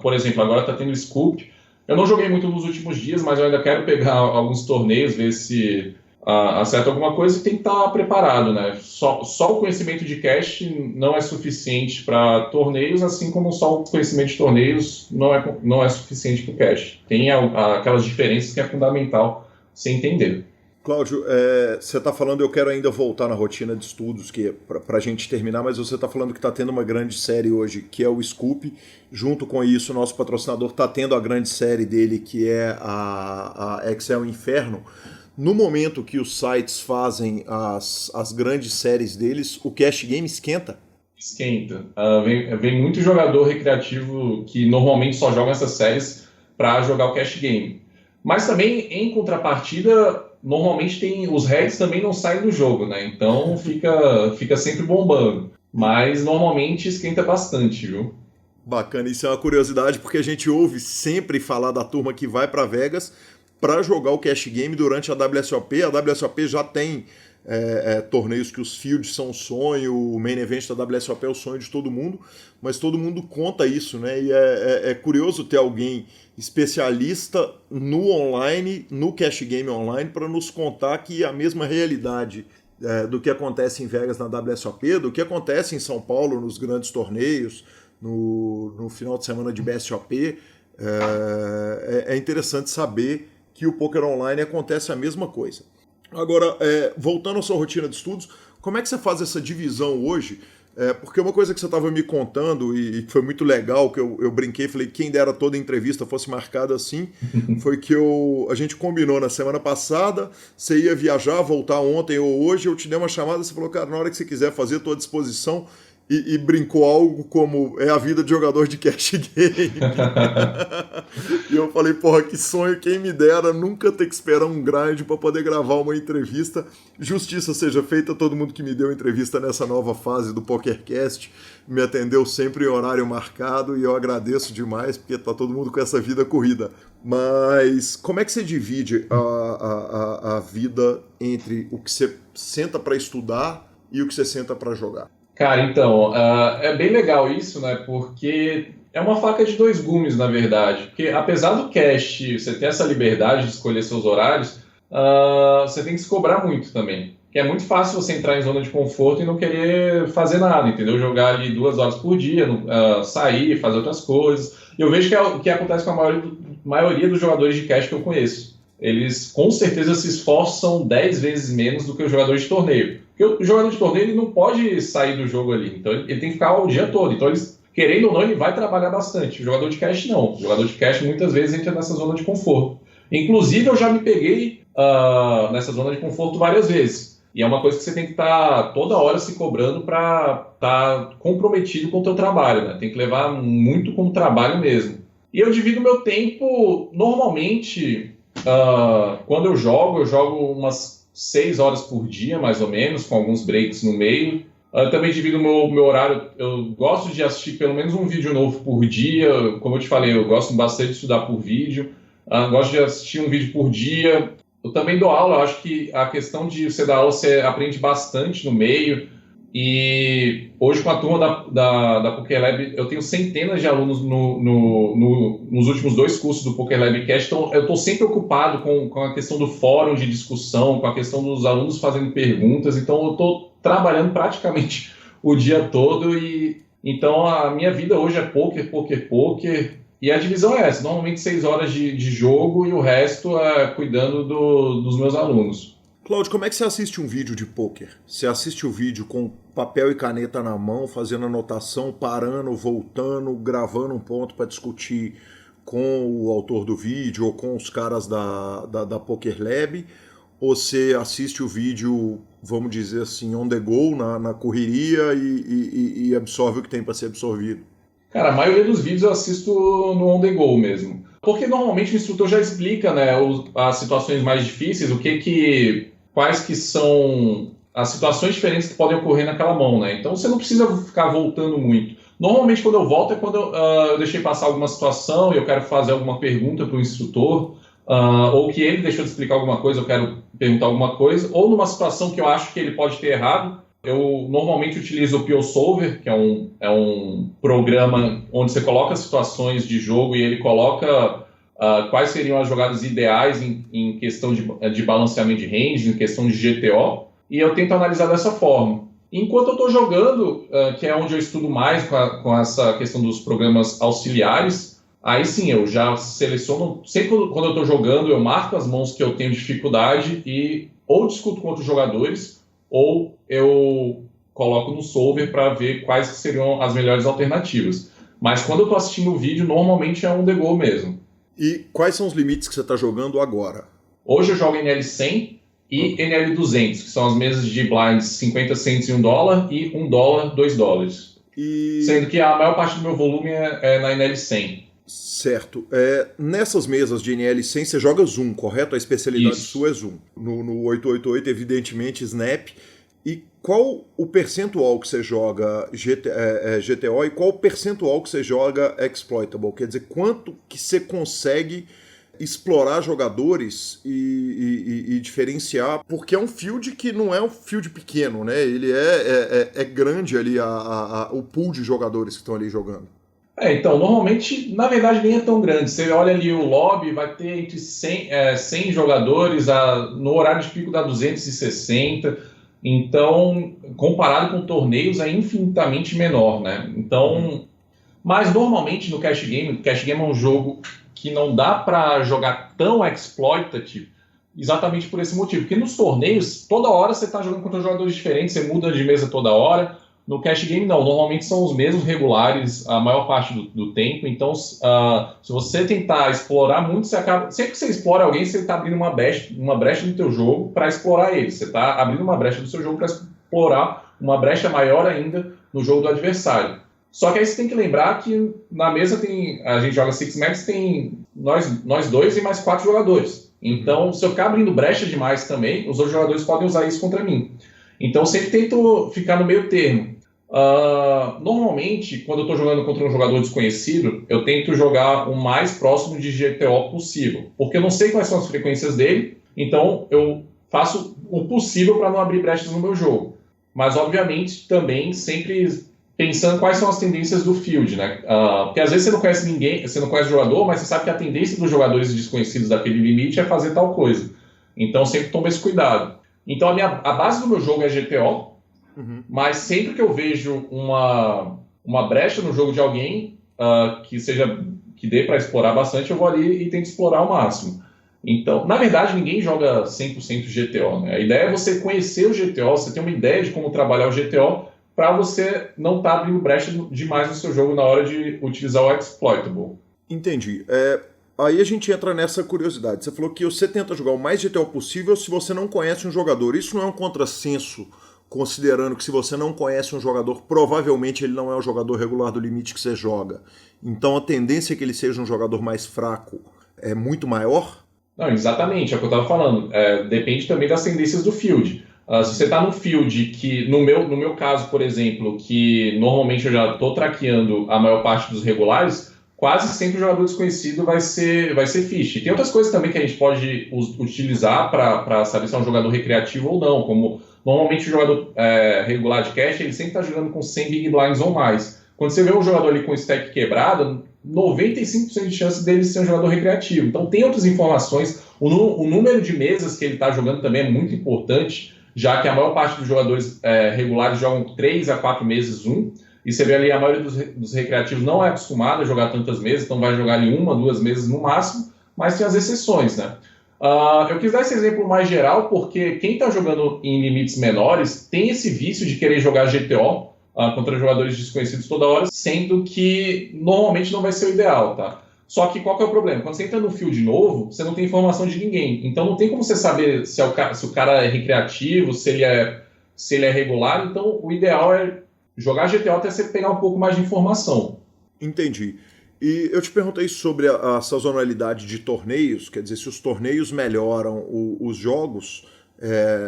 por exemplo, agora está tendo Scoop. Eu não joguei muito nos últimos dias, mas eu ainda quero pegar alguns torneios, ver se acerta alguma coisa e tem que estar preparado, né? Só o conhecimento de cash não é suficiente para torneios, assim como só o conhecimento de torneios não é suficiente para o cash. Tem aquelas diferenças que é fundamental você entender. Cláudio, você está falando, eu quero ainda voltar na rotina de estudos, que para a gente terminar, mas você está falando que está tendo uma grande série hoje, que é o Scoop. Junto com isso, o nosso patrocinador está tendo a grande série dele, que é a Excel Inferno. No momento que os sites fazem as grandes séries deles, o cash game esquenta? Esquenta. Vem muito jogador recreativo que normalmente só joga essas séries para jogar o cash game. Mas também, em contrapartida, normalmente os heads também não saem do jogo, né? Então fica sempre bombando. Mas normalmente esquenta bastante, viu? Bacana, isso é uma curiosidade, porque a gente ouve sempre falar da turma que vai para Vegas para jogar o cash game durante a WSOP. A WSOP já tem torneios que os fields são o sonho, o main event da WSOP é o sonho de todo mundo, mas todo mundo conta isso, né? E é curioso ter alguém especialista no online, no cash game online, para nos contar que a mesma realidade do que acontece em Vegas na WSOP, do que acontece em São Paulo nos grandes torneios, no final de semana de BSOP, é interessante saber que o poker online acontece a mesma coisa. Agora, voltando à sua rotina de estudos, como é que você faz essa divisão hoje? Porque uma coisa que você estava me contando e que foi muito legal, que eu brinquei, falei que quem dera toda entrevista fosse marcada assim, foi que a gente combinou na semana passada, você ia viajar, voltar ontem ou hoje, eu te dei uma chamada, você falou, cara, na hora que você quiser fazer, estou à disposição. E brincou algo como é a vida de jogador de cash game. E eu falei, porra, que sonho, quem me dera nunca ter que esperar um grind para poder gravar uma entrevista. Justiça seja feita a todo mundo que me deu entrevista nessa nova fase do PokerCast. Me atendeu sempre em horário marcado e eu agradeço demais, porque tá todo mundo com essa vida corrida. Mas como é que você divide a vida entre o que você senta para estudar e o que você senta para jogar? Cara, então, é bem legal isso, né? Porque é uma faca de dois gumes, na verdade. Porque apesar do cash, você ter essa liberdade de escolher seus horários, você tem que se cobrar muito também. Porque é muito fácil você entrar em zona de conforto e não querer fazer nada, entendeu? Jogar ali 2 horas por dia, sair, fazer outras coisas. E eu vejo que é o que acontece com a maioria dos jogadores de cash que eu conheço. Eles, com certeza, se esforçam 10 vezes menos do que os jogadores de torneio. Porque o jogador de torneio ele não pode sair do jogo ali, então ele tem que ficar o dia todo. Então, querendo ou não, ele vai trabalhar bastante. O jogador de cash não. O jogador de cash muitas vezes entra nessa zona de conforto. Inclusive, eu já me peguei nessa zona de conforto várias vezes. E é uma coisa que você tem que estar toda hora se cobrando para estar comprometido com o teu trabalho, né? Tem que levar muito como trabalho mesmo. E eu divido meu tempo, normalmente, quando eu jogo umas 6 horas por dia, mais ou menos, com alguns breaks no meio. Eu também divido o meu horário, eu gosto de assistir pelo menos um vídeo novo por dia, como eu te falei, eu gosto bastante de estudar por vídeo, gosto de assistir um vídeo por dia. Eu também dou aula, eu acho que a questão de você dar aula, você aprende bastante no meio, e hoje com a turma da PokerLab, eu tenho centenas de alunos nos últimos 2 cursos do PokerLab Cash, então eu estou sempre ocupado com a questão do fórum de discussão, com a questão dos alunos fazendo perguntas, então eu estou trabalhando praticamente o dia todo, e então a minha vida hoje é poker, e a divisão é essa, normalmente 6 horas de jogo e o resto é cuidando dos meus alunos. Cláudio, como é que você assiste um vídeo de pôquer? Você assiste o vídeo com papel e caneta na mão, fazendo anotação, parando, voltando, gravando um ponto para discutir com o autor do vídeo ou com os caras da PokerLab? Ou você assiste o vídeo, vamos dizer assim, on the go, na correria e absorve o que tem para ser absorvido? Cara, a maioria dos vídeos eu assisto no on the go mesmo. Porque normalmente o instrutor já explica, né, as situações mais difíceis, quais que são as situações diferentes que podem ocorrer naquela mão, né? Então você não precisa ficar voltando muito. Normalmente quando eu volto é quando eu deixei passar alguma situação e eu quero fazer alguma pergunta para o instrutor, ou que ele deixou de explicar alguma coisa, eu quero perguntar alguma coisa, ou numa situação que eu acho que ele pode ter errado. Eu normalmente utilizo o PioSolver, que é um programa onde você coloca situações de jogo e ele coloca quais seriam as jogadas ideais em questão de balanceamento de range, em questão de GTO, e eu tento analisar dessa forma. Enquanto eu estou jogando, que é onde eu estudo mais com essa questão dos programas auxiliares, aí sim, eu já seleciono, sempre quando eu estou jogando, eu marco as mãos que eu tenho dificuldade e ou discuto com outros jogadores, ou eu coloco no solver para ver quais seriam as melhores alternativas. Mas quando eu estou assistindo o vídeo, normalmente é on the go mesmo. E quais são os limites que você está jogando agora? Hoje eu jogo NL100 e NL200, que são as mesas de blinds 50 cents e $1 e $1, $2. Sendo que a maior parte do meu volume é na NL100. Certo. Nessas mesas de NL100 você joga Zoom, correto? A especialidade sua é Zoom. No 888, evidentemente, Snap. E qual o percentual que você joga GTO e qual o percentual que você joga Exploitable? Quer dizer, quanto que você consegue explorar jogadores e diferenciar? Porque é um field que não é um field pequeno, né? Ele é grande ali, o pool de jogadores que estão ali jogando. Então, normalmente, na verdade, nem é tão grande. Você olha ali o lobby, vai ter entre 100 jogadores, no horário de pico dá 260. Então, comparado com torneios, é infinitamente menor, né? Então, mas normalmente no Cash Game é um jogo que não dá para jogar tão exploitative, exatamente por esse motivo. Porque nos torneios, toda hora você está jogando contra jogadores diferentes, você muda de mesa toda hora. No Cash Game, não. Normalmente são os mesmos regulares a maior parte do tempo. Então, se você tentar explorar muito, você acaba... Sempre que você explora alguém, você está abrindo uma brecha no teu jogo para explorar ele. Você está abrindo uma brecha do seu jogo para explorar uma brecha maior ainda no jogo do adversário. Só que aí você tem que lembrar que na mesa a gente joga Six Max, tem nós dois e mais 4 jogadores. Então, se eu ficar abrindo brecha demais também, os outros jogadores podem usar isso contra mim. Então, eu sempre tento ficar no meio termo. Normalmente, quando eu estou jogando contra um jogador desconhecido, eu tento jogar o mais próximo de GTO possível, porque eu não sei quais são as frequências dele, então eu faço o possível para não abrir brechas no meu jogo. Mas, obviamente, também sempre pensando quais são as tendências do field, né? Porque às vezes você não conhece ninguém, você não conhece o jogador, mas você sabe que a tendência dos jogadores desconhecidos daquele limite é fazer tal coisa. Então, sempre toma esse cuidado. Então, a base do meu jogo é GTO, mas sempre que eu vejo uma brecha no jogo de alguém que dê para explorar bastante, eu vou ali e tento explorar ao máximo. Então, na verdade, ninguém joga 100% GTO, né? A ideia é você conhecer o GTO, você ter uma ideia de como trabalhar o GTO, para você não estar abrindo brecha demais no seu jogo na hora de utilizar o Exploitable. Entendi. Aí a gente entra nessa curiosidade. Você falou que você tenta jogar o mais GTO possível se você não conhece um jogador. Isso não é um contrassenso, considerando que se você não conhece um jogador, provavelmente ele não é o jogador regular do limite que você joga. Então a tendência é que ele seja um jogador mais fraco é muito maior? Não, exatamente, é o que eu estava falando. Depende também das tendências do field. Se você está num field que, no meu caso, por exemplo, que normalmente eu já estou traqueando a maior parte dos regulares, quase sempre o jogador desconhecido vai ser fish. Tem outras coisas também que a gente pode utilizar para saber se é um jogador recreativo ou não, como normalmente o jogador regular de cash, ele sempre está jogando com 100 big blinds ou mais. Quando você vê um jogador ali com stack quebrado, 95% de chance dele ser um jogador recreativo. Então tem outras informações, o número de mesas que ele está jogando também é muito importante, já que a maior parte dos jogadores regulares jogam 3 a 4 meses e você vê ali a maioria dos recreativos não é acostumada a jogar tantas mesas, então vai jogar ali 1, 2 mesas no máximo, mas tem as exceções, né? Eu quis dar esse exemplo mais geral porque quem está jogando em limites menores tem esse vício de querer jogar GTO contra jogadores desconhecidos toda hora, sendo que normalmente não vai ser o ideal, tá? Só que qual que é o problema? Quando você entra no field novo, você não tem informação de ninguém. Então não tem como você saber se o cara é recreativo, se ele é regular. Então o ideal é jogar GTO até você pegar um pouco mais de informação. Entendi. E eu te perguntei sobre a sazonalidade de torneios, quer dizer, se os torneios melhoram os jogos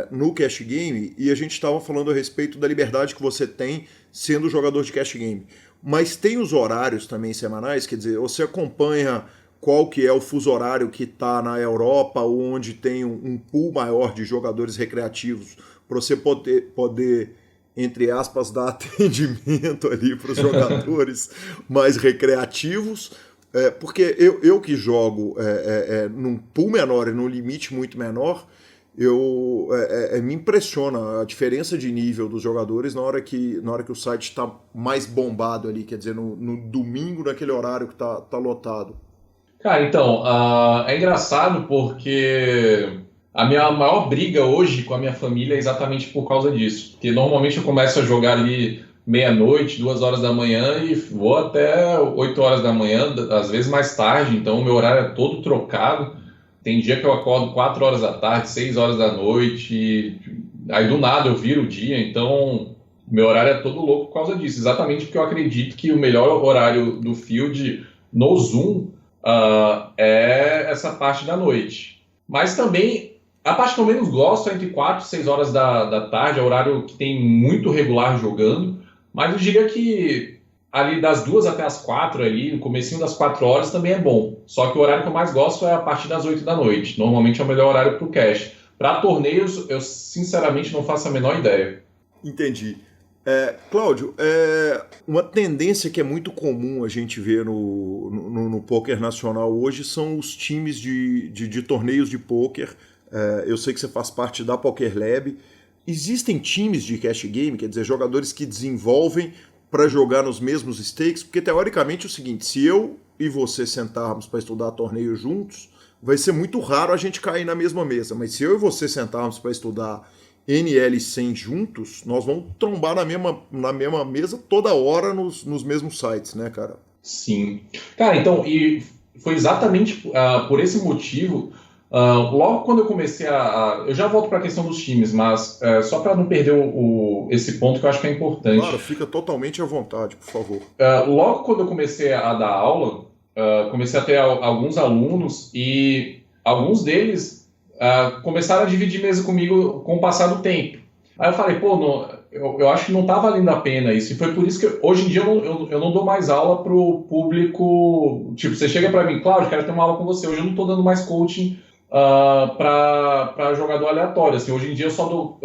no cash game, e a gente estava falando a respeito da liberdade que você tem sendo jogador de cash game. Mas tem os horários também semanais, quer dizer, você acompanha qual que é o fuso horário que está na Europa, onde tem um pool maior de jogadores recreativos, para você poder, entre aspas, dar atendimento ali para os jogadores mais recreativos. Porque eu que jogo num pool menor e num limite muito menor, me impressiona a diferença de nível dos jogadores na hora que o site está mais bombado ali, quer dizer, no domingo, naquele horário que tá lotado. Cara, então, é engraçado porque a minha maior briga hoje com a minha família é exatamente por causa disso. Porque normalmente eu começo a jogar ali meia-noite, 2 horas da manhã e vou até 8 horas da manhã, às vezes mais tarde, então o meu horário é todo trocado. Tem dia que eu acordo 4 horas da tarde, 6 horas da noite, aí do nada eu viro o dia, então meu horário é todo louco por causa disso, exatamente porque eu acredito que o melhor horário do field no Zoom é essa parte da noite. Mas também, a parte que eu menos gosto é entre 4 e 6 horas da tarde, é o horário que tem muito regular jogando, mas eu diria que ali das 2 até as 4 ali, no comecinho das 4 horas também é bom. Só que o horário que eu mais gosto é a partir das 8 da noite. Normalmente é o melhor horário para o cash. Para torneios, eu sinceramente não faço a menor ideia. Entendi. Cláudio, uma tendência que é muito comum a gente ver no poker nacional hoje são os times de torneios de poker. Eu sei que você faz parte da Poker Lab. Existem times de cash game, quer dizer, jogadores que desenvolvem para jogar nos mesmos stakes, porque teoricamente é o seguinte, se eu e você sentarmos para estudar torneio juntos, vai ser muito raro a gente cair na mesma mesa, mas se eu e você sentarmos para estudar NL100 juntos, nós vamos trombar na mesma mesa toda hora nos mesmos sites, né, cara? Sim. Cara, então, e foi exatamente por esse motivo, logo quando eu comecei eu já volto para a questão dos times, mas só para não perder esse ponto que eu acho que é importante. Claro, fica totalmente à vontade, por favor. Logo quando eu comecei a dar aula, comecei a ter alguns alunos e alguns deles começaram a dividir mesa comigo com o passar do tempo. Aí eu falei, eu acho que não está valendo a pena isso. E foi por isso que hoje em dia eu não dou mais aula para o público. Tipo, você chega para mim, Cláudio, quero ter uma aula com você. Hoje eu não estou dando mais coaching para jogador aleatório. Assim, hoje em dia eu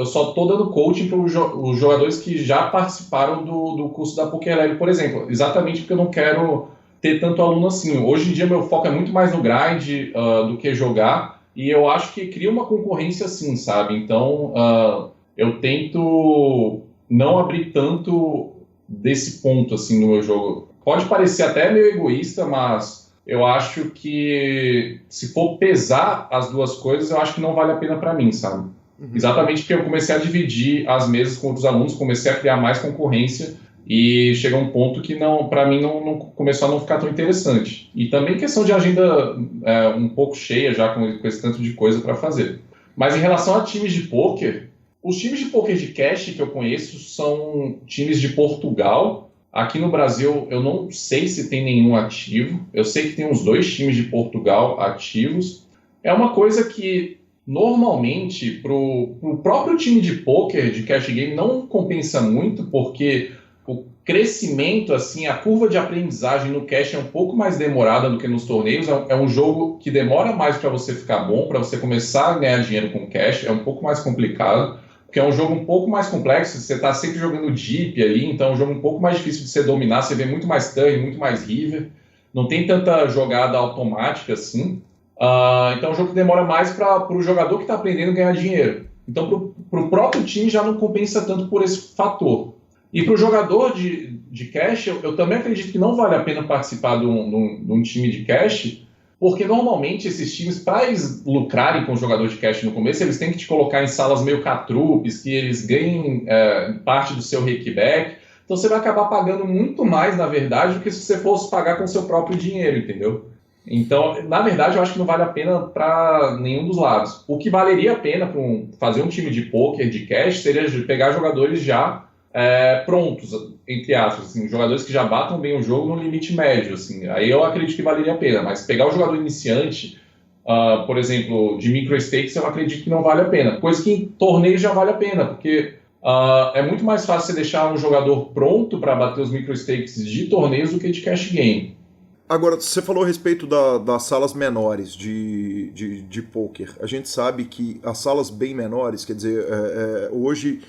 só estou dando coaching para os jogadores que já participaram do curso da Poker Lab, por exemplo. Exatamente porque eu não quero ter tanto aluno assim. Hoje em dia meu foco é muito mais no grind do que jogar. E eu acho que cria uma concorrência assim, sabe? Então, eu tento não abrir tanto desse ponto assim no meu jogo. Pode parecer até meio egoísta, mas eu acho que se for pesar as duas coisas, eu acho que não vale a pena para mim, sabe? Uhum. Exatamente porque eu comecei a dividir as mesas com outros alunos, comecei a criar mais concorrência e chega um ponto que para mim não começou a não ficar tão interessante. E também questão de agenda um pouco cheia já com esse tanto de coisa para fazer. Mas em relação a times de pôquer, os times de pôquer de cash que eu conheço são times de Portugal. Aqui no Brasil eu não sei se tem nenhum ativo. Eu sei que tem uns 2 times de Portugal ativos. É uma coisa que normalmente para o próprio time de pôquer de cash game não compensa muito, porque o crescimento, assim, a curva de aprendizagem no cash é um pouco mais demorada do que nos torneios. É um jogo que demora mais para você ficar bom, para você começar a ganhar dinheiro com cash. É um pouco mais complicado, porque é um jogo um pouco mais complexo. Você está sempre jogando deep ali, então é um jogo um pouco mais difícil de você dominar. Você vê muito mais turn, muito mais river. Não tem tanta jogada automática assim. Então é um jogo que demora mais para o jogador que está aprendendo a ganhar dinheiro. Então para o próprio time já não compensa tanto por esse fator. E para o jogador de cash, eu também acredito que não vale a pena participar de um time de cash, porque normalmente esses times, para eles lucrarem com o jogador de cash no começo, eles têm que te colocar em salas meio catrupes, que eles ganhem parte do seu rakeback. Então você vai acabar pagando muito mais, na verdade, do que se você fosse pagar com o seu próprio dinheiro, entendeu? Então, na verdade, eu acho que não vale a pena para nenhum dos lados. O que valeria a pena para fazer um time de poker, de cash, seria pegar jogadores já prontos, entre aspas, assim, jogadores que já batam bem o jogo no limite médio, assim, aí eu acredito que valeria a pena, mas pegar o jogador iniciante, por exemplo, de micro stakes, eu acredito que não vale a pena, coisa que em torneio já vale a pena, porque é muito mais fácil você deixar um jogador pronto para bater os micro stakes de torneios do que de cash game. Agora, você falou a respeito das salas menores de poker. A gente sabe que as salas bem menores, quer dizer, hoje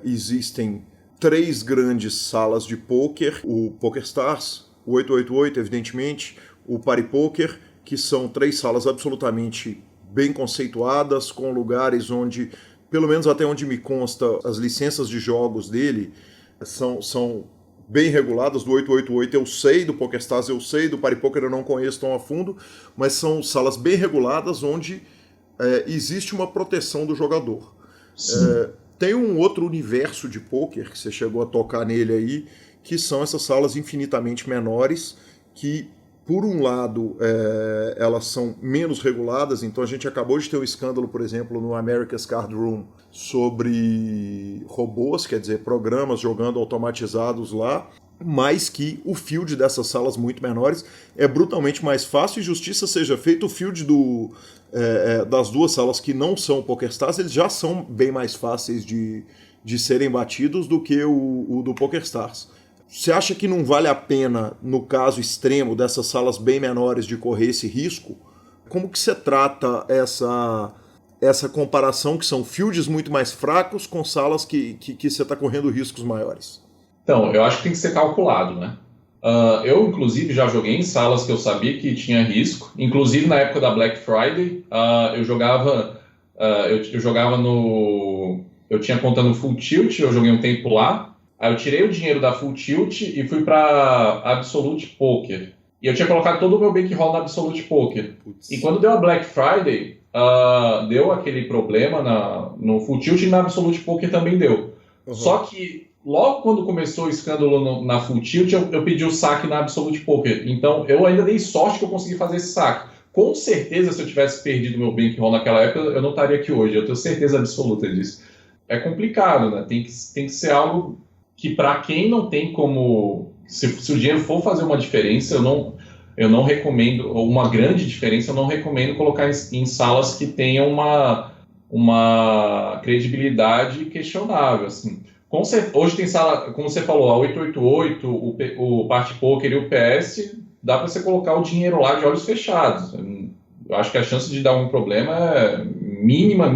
existem 3 grandes salas de poker, o PokerStars, o 888, evidentemente, o Party Poker, que são 3 salas absolutamente bem conceituadas, com lugares onde, pelo menos até onde me consta, as licenças de jogos dele são bem reguladas. Do 888 eu sei, do PokerStars eu sei, do Party Poker eu não conheço tão a fundo, mas são salas bem reguladas onde existe uma proteção do jogador. Tem um outro universo de poker que você chegou a tocar nele aí, que são essas salas infinitamente menores, que por um lado, elas são menos reguladas, então a gente acabou de ter um escândalo, por exemplo, no America's Card Room sobre robôs, quer dizer, programas jogando automatizados lá, mas que o field dessas salas muito menores é brutalmente mais fácil e justiça seja feita. O field das duas salas que não são PokerStars, eles já são bem mais fáceis de serem batidos do que o do PokerStars. Você acha que não vale a pena, no caso extremo dessas salas bem menores, de correr esse risco? Como que você trata essa comparação, que são fields muito mais fracos com salas que você está correndo riscos maiores? Então, eu acho que tem que ser calculado, né? Eu, inclusive, já joguei em salas que eu sabia que tinha risco. Inclusive, na época da Black Friday, eu jogava Eu tinha conta no Full Tilt, eu joguei um tempo lá. Aí eu tirei o dinheiro da Full Tilt e fui para Absolute Poker. E eu tinha colocado todo o meu bankroll na Absolute Poker. Putz. E quando deu a Black Friday, deu aquele problema no Full Tilt e na Absolute Poker também deu. Uhum. Só que logo quando começou o escândalo na Full Tilt, eu pedi o saque na Absolute Poker. Então eu ainda dei sorte que eu consegui fazer esse saque. Com certeza, se eu tivesse perdido meu bankroll naquela época, eu não estaria aqui hoje. Eu tenho certeza absoluta disso. É complicado, né? Tem que ser algo que, para quem não tem como... Se o dinheiro for fazer uma diferença, eu não recomendo, ou uma grande diferença, eu não recomendo colocar em salas que tenham uma credibilidade questionável, assim. Hoje tem sala, como você falou, a 888, o Party Poker e o PS, dá para você colocar o dinheiro lá de olhos fechados. Eu acho que a chance de dar um problema é mínima.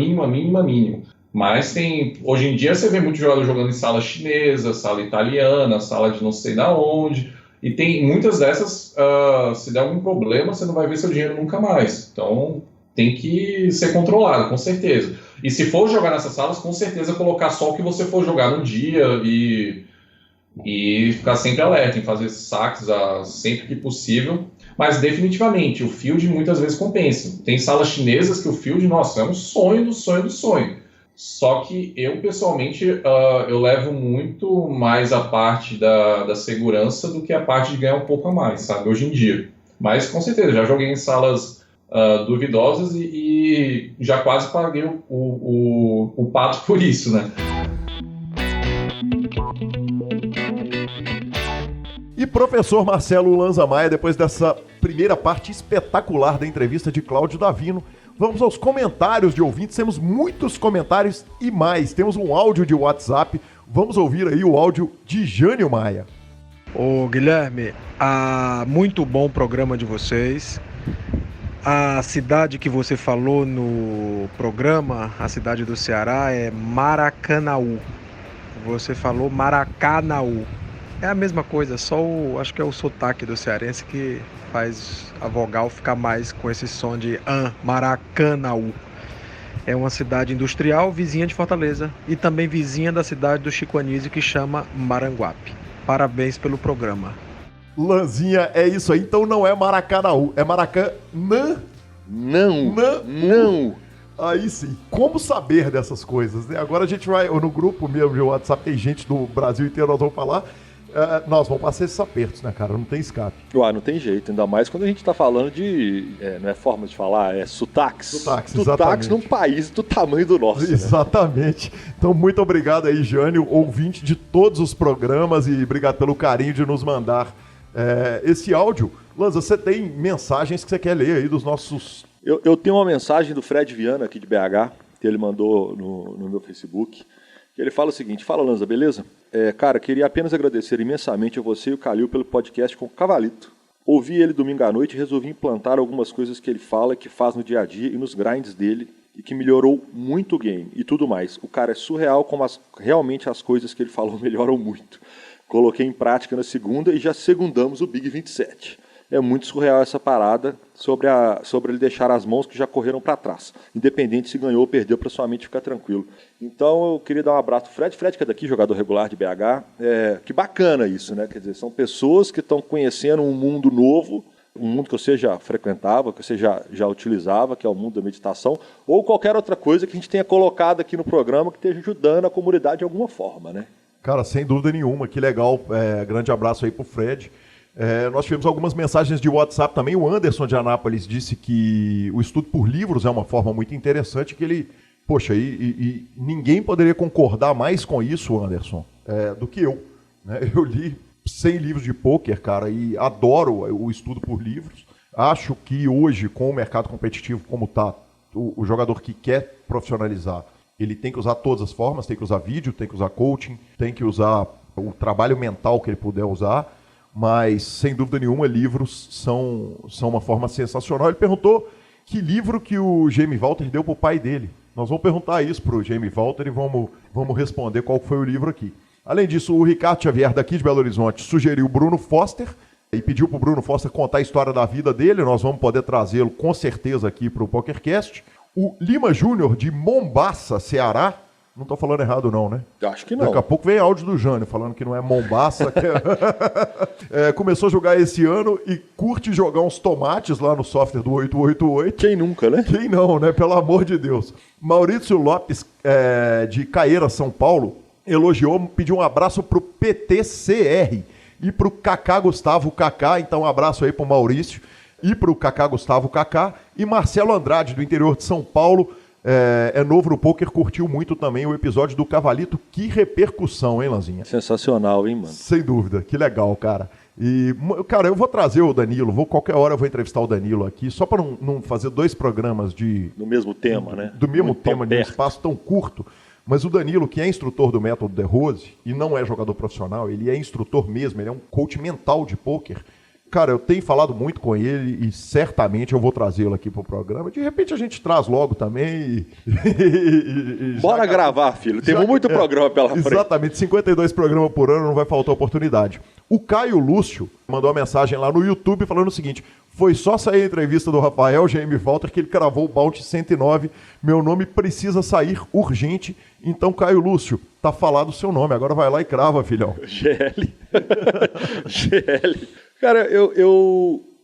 Mas hoje em dia você vê muito jogador jogando em sala chinesa, sala italiana, sala de não sei da onde, e tem muitas dessas, se der algum problema, você não vai ver seu dinheiro nunca mais. Então tem que ser controlado, com certeza. E se for jogar nessas salas, com certeza colocar só o que você for jogar no dia e ficar sempre alerta em fazer esses saques sempre que possível. Mas definitivamente o field muitas vezes compensa. Tem salas chinesas que o field, nossa, é um sonho do sonho. Só que eu, pessoalmente, eu levo muito mais a parte da segurança do que a parte de ganhar um pouco a mais, sabe, hoje em dia. Mas, com certeza, já joguei em salas duvidosas e já quase paguei o pato por isso, né? E professor Marcelo Lanza Maia, depois dessa primeira parte espetacular da entrevista de Cláudio Davino, vamos aos comentários de ouvintes. Temos muitos comentários e mais. Temos um áudio de WhatsApp. Vamos ouvir aí o áudio de Jânio Maia. Ô Guilherme, muito bom o programa de vocês. A cidade que você falou no programa, a cidade do Ceará, é Maracanaú. Você falou Maracanaú. É a mesma coisa, só acho que é o sotaque do cearense que faz a vogal ficar mais com esse som de Maracanaú. É uma cidade industrial vizinha de Fortaleza e também vizinha da cidade do Chico Anísio, que chama Maranguape. Parabéns pelo programa. Lanzinha, é isso aí. Então não é Maracanaú, é Maracanã. Não. Aí sim. Como saber dessas coisas, né? Agora a gente vai, no grupo mesmo de WhatsApp, tem gente do Brasil inteiro, nós vamos falar. Nós vamos passar esses apertos, né, cara? Não tem escape. Não tem jeito, ainda mais quando a gente tá falando de, não é forma de falar, é sotaques. Sotaques num país do tamanho do nosso. Exatamente. Né? Então, muito obrigado aí, Jânio, ouvinte de todos os programas, e obrigado pelo carinho de nos mandar esse áudio. Lanza, você tem mensagens que você quer ler aí dos nossos... Eu tenho uma mensagem do Fred Viana, aqui de BH, que ele mandou no meu Facebook. Ele fala o seguinte: fala, Lanza, beleza? Cara, queria apenas agradecer imensamente a você e o Calil pelo podcast com o Cavalito. Ouvi ele domingo à noite e resolvi implantar algumas coisas que ele fala, que faz no dia a dia e nos grinds dele, e que melhorou muito o game e tudo mais. O cara é surreal, como realmente as coisas que ele falou melhoram muito. Coloquei em prática na segunda e já segundamos o Big 27. É muito surreal essa parada sobre ele deixar as mãos que já correram para trás. Independente se ganhou ou perdeu, para sua mente ficar tranquilo. Então eu queria dar um abraço pro Fred. Fred, que é daqui, jogador regular de BH. Que bacana isso, né? Quer dizer, são pessoas que estão conhecendo um mundo novo, um mundo que você já frequentava, que você já utilizava, que é o mundo da meditação, ou qualquer outra coisa que a gente tenha colocado aqui no programa que esteja ajudando a comunidade de alguma forma, né? Cara, sem dúvida nenhuma, que legal. Grande abraço aí pro Fred. Nós tivemos algumas mensagens de WhatsApp também. O Anderson de Anápolis disse que o estudo por livros é uma forma muito interessante, que ele... Poxa, e ninguém poderia concordar mais com isso, Anderson, do que eu. Né? Eu li 100 livros de pôquer, cara, e adoro o estudo por livros. Acho que hoje, com o mercado competitivo como está, o jogador que quer profissionalizar, ele tem que usar todas as formas, tem que usar vídeo, tem que usar coaching, tem que usar o trabalho mental que ele puder usar, mas, sem dúvida nenhuma, livros são uma forma sensacional. Ele perguntou que livro que o Jamie Walter deu para o pai dele. Nós vamos perguntar isso para o Jamie Walter e vamos responder qual foi o livro aqui. Além disso, o Ricardo Xavier, daqui de Belo Horizonte, sugeriu o Bruno Foster e pediu para o Bruno Foster contar a história da vida dele. Nós vamos poder trazê-lo com certeza aqui para o PokerCast. O Lima Júnior, de Mombaça, Ceará. Não estou falando errado não, né? Acho que não. Daqui a pouco vem áudio do Jânio falando que não é Mombaça. Começou a jogar esse ano e curte jogar uns tomates lá no software do 888. Quem nunca, né? Quem não, né? Pelo amor de Deus. Maurício Lopes, de Caeira, São Paulo, elogiou, pediu um abraço pro PTCR e pro Kaká Gustavo Kaká. Então um abraço aí pro Maurício e pro Kaká Gustavo Kaká. E Marcelo Andrade, do interior de São Paulo, novo no poker, curtiu muito também o episódio do Cavalito. Que repercussão, hein, Lanzinha? Sensacional, hein, mano? Sem dúvida, que legal, cara. E, cara, eu vou trazer o Danilo, qualquer hora eu vou entrevistar o Danilo aqui, só para não fazer 2 programas no mesmo tema, né? Do mesmo tema, de um espaço tão curto. Mas o Danilo, que é instrutor do método The Rose, e não é jogador profissional, ele é instrutor mesmo, ele é um coach mental de pôquer. Cara, eu tenho falado muito com ele e certamente eu vou trazê-lo aqui pro programa. De repente a gente traz logo também Bora gravar, filho. Tem muito programa pela frente. Exatamente, 52 programas por ano, não vai faltar oportunidade. O Caio Lúcio mandou uma mensagem lá no YouTube falando o seguinte: foi só sair a entrevista do Rafael Jamie Walter que ele cravou o Bounty 109. Meu nome precisa sair urgente. Então, Caio Lúcio, tá falado o seu nome. Agora vai lá e crava, filhão. GL. GL. Cara,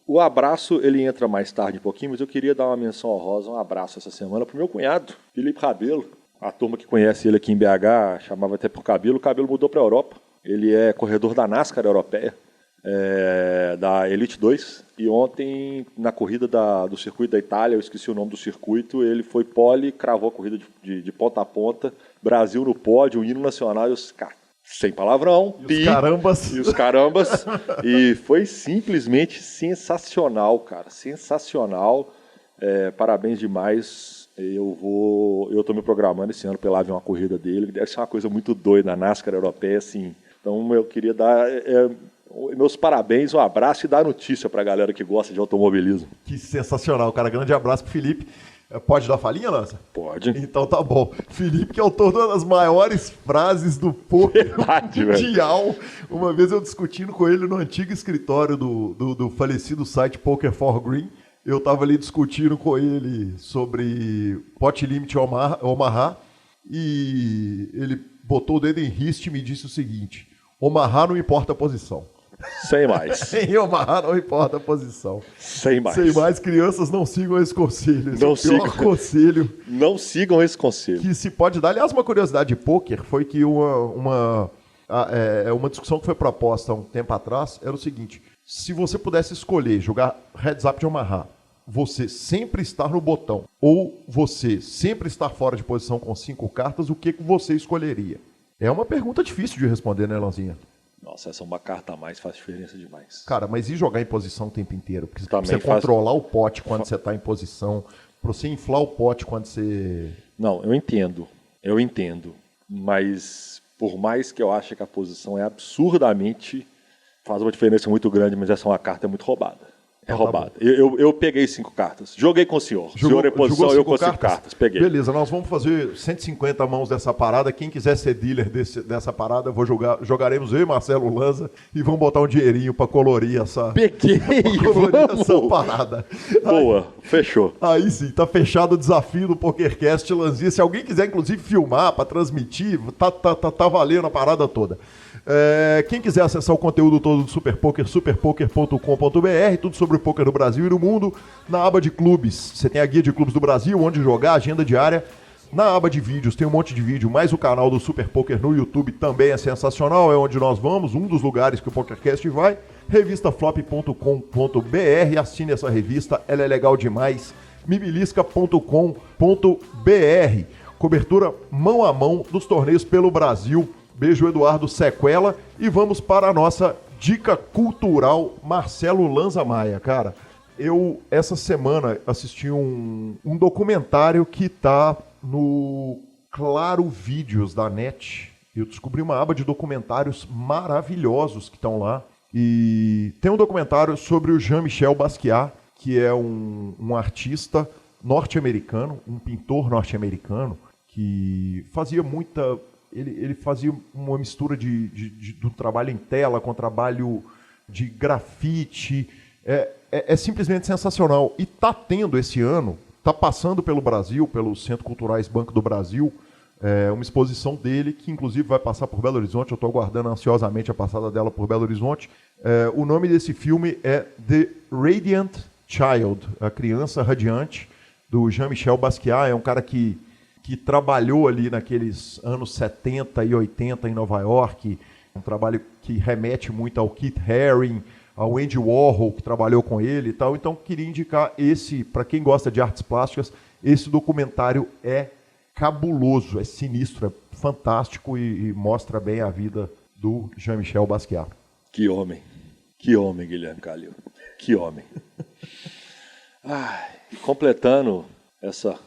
o abraço, ele entra mais tarde um pouquinho, mas eu queria dar uma menção honrosa, um abraço essa semana pro meu cunhado, Felipe Rabelo. A turma que conhece ele aqui em BH chamava até por Cabelo. O Cabelo mudou para a Europa. Ele é corredor da NASCAR europeia, da Elite 2. E ontem, na corrida do circuito da Itália, eu esqueci o nome do circuito, ele foi pole, cravou a corrida de ponta a ponta. Brasil no pódio, o hino nacional, e os caras, sem palavrão, e os carambas. E foi simplesmente sensacional, cara. Sensacional. Parabéns demais. Eu tô me programando esse ano para ir lá ver uma corrida dele. Deve ser uma coisa muito doida na NASCAR europeia, assim. Então eu queria dar meus parabéns, um abraço e dar notícia para a galera que gosta de automobilismo. Que sensacional, cara. Grande abraço pro Felipe. Pode dar falinha, Lança? Pode. Então tá bom. Felipe, que é autor de uma das maiores frases do poker mundial. Velho. Uma vez eu discutindo com ele no antigo escritório do falecido site Poker for Green. Eu tava ali discutindo com ele sobre pot limit Omaha e ele botou o dedo em riste e me disse o seguinte: Omaha não importa a posição. Sem mais. Em Omaha não importa a posição. Sem mais. Sem mais, crianças não sigam esse conselho. Esse não sigam. Conselho. Não sigam esse conselho. Que se pode dar. Aliás, uma curiosidade de pôquer foi que uma discussão que foi proposta há um tempo atrás era o seguinte: se você pudesse escolher jogar Heads Up de Omaha, você sempre estar no botão ou você sempre estar fora de posição com 5 cartas, o que você escolheria? É uma pergunta difícil de responder, né, Lanzinha? Nossa, essa uma carta a mais faz diferença demais. Cara, mas e jogar em posição o tempo inteiro? Porque também você controlar o pote quando você está em posição, para você inflar o pote quando você... Não, eu entendo. Mas por mais que eu ache que a posição é absurdamente... faz uma diferença muito grande, mas essa é uma carta muito roubada. É roubada. Tá, eu peguei 5 cartas. Joguei com o senhor. O senhor em posição, eu com 5 cartas. Peguei. Beleza, nós vamos fazer 150 mãos dessa parada. Quem quiser ser dealer dessa parada, jogaremos eu e Marcelo Lanza e vamos botar um dinheirinho pra colorir essa... Peguei! Essa parada. Boa, fechou. Aí sim, tá fechado o desafio do PokerCast, Lanzinha. Se alguém quiser, inclusive, filmar pra transmitir, tá valendo a parada toda. Quem quiser acessar o conteúdo todo do Super Poker, superpoker.com.br, tudo sobre o poker no Brasil e no mundo, na aba de clubes. Você tem a guia de clubes do Brasil, onde jogar, agenda diária. Na aba de vídeos tem um monte de vídeo, mais o canal do Super Poker no YouTube também é sensacional, é onde nós vamos, um dos lugares que o PokerCast vai. revistaflop.com.br, assine essa revista, ela é legal demais, mibilisca.com.br, cobertura mão a mão dos torneios pelo Brasil. Beijo, Eduardo Sequela, e vamos para a nossa dica cultural, Marcelo Lanza Maia. Cara, eu essa semana assisti um documentário que tá no Claro Vídeos da NET. Eu descobri uma aba de documentários maravilhosos que estão lá. E tem um documentário sobre o Jean-Michel Basquiat, que é um artista norte-americano, um pintor norte-americano, que fazia muita... Ele fazia uma mistura do trabalho em tela com trabalho de grafite. É simplesmente sensacional. E está tendo esse ano, está passando pelo Brasil, pelos Centros Culturais Banco do Brasil, uma exposição dele, que inclusive vai passar por Belo Horizonte. Eu estou aguardando ansiosamente a passada dela por Belo Horizonte. O nome desse filme é The Radiant Child, a criança radiante, do Jean-Michel Basquiat. É um cara que trabalhou ali naqueles anos 70 e 80 em Nova York, um trabalho que remete muito ao Keith Haring, ao Andy Warhol, que trabalhou com ele e tal. Então, queria indicar esse, para quem gosta de artes plásticas, esse documentário é cabuloso, é sinistro, é fantástico e mostra bem a vida do Jean-Michel Basquiat. Que homem, Guilherme Calil, que homem. E completando essa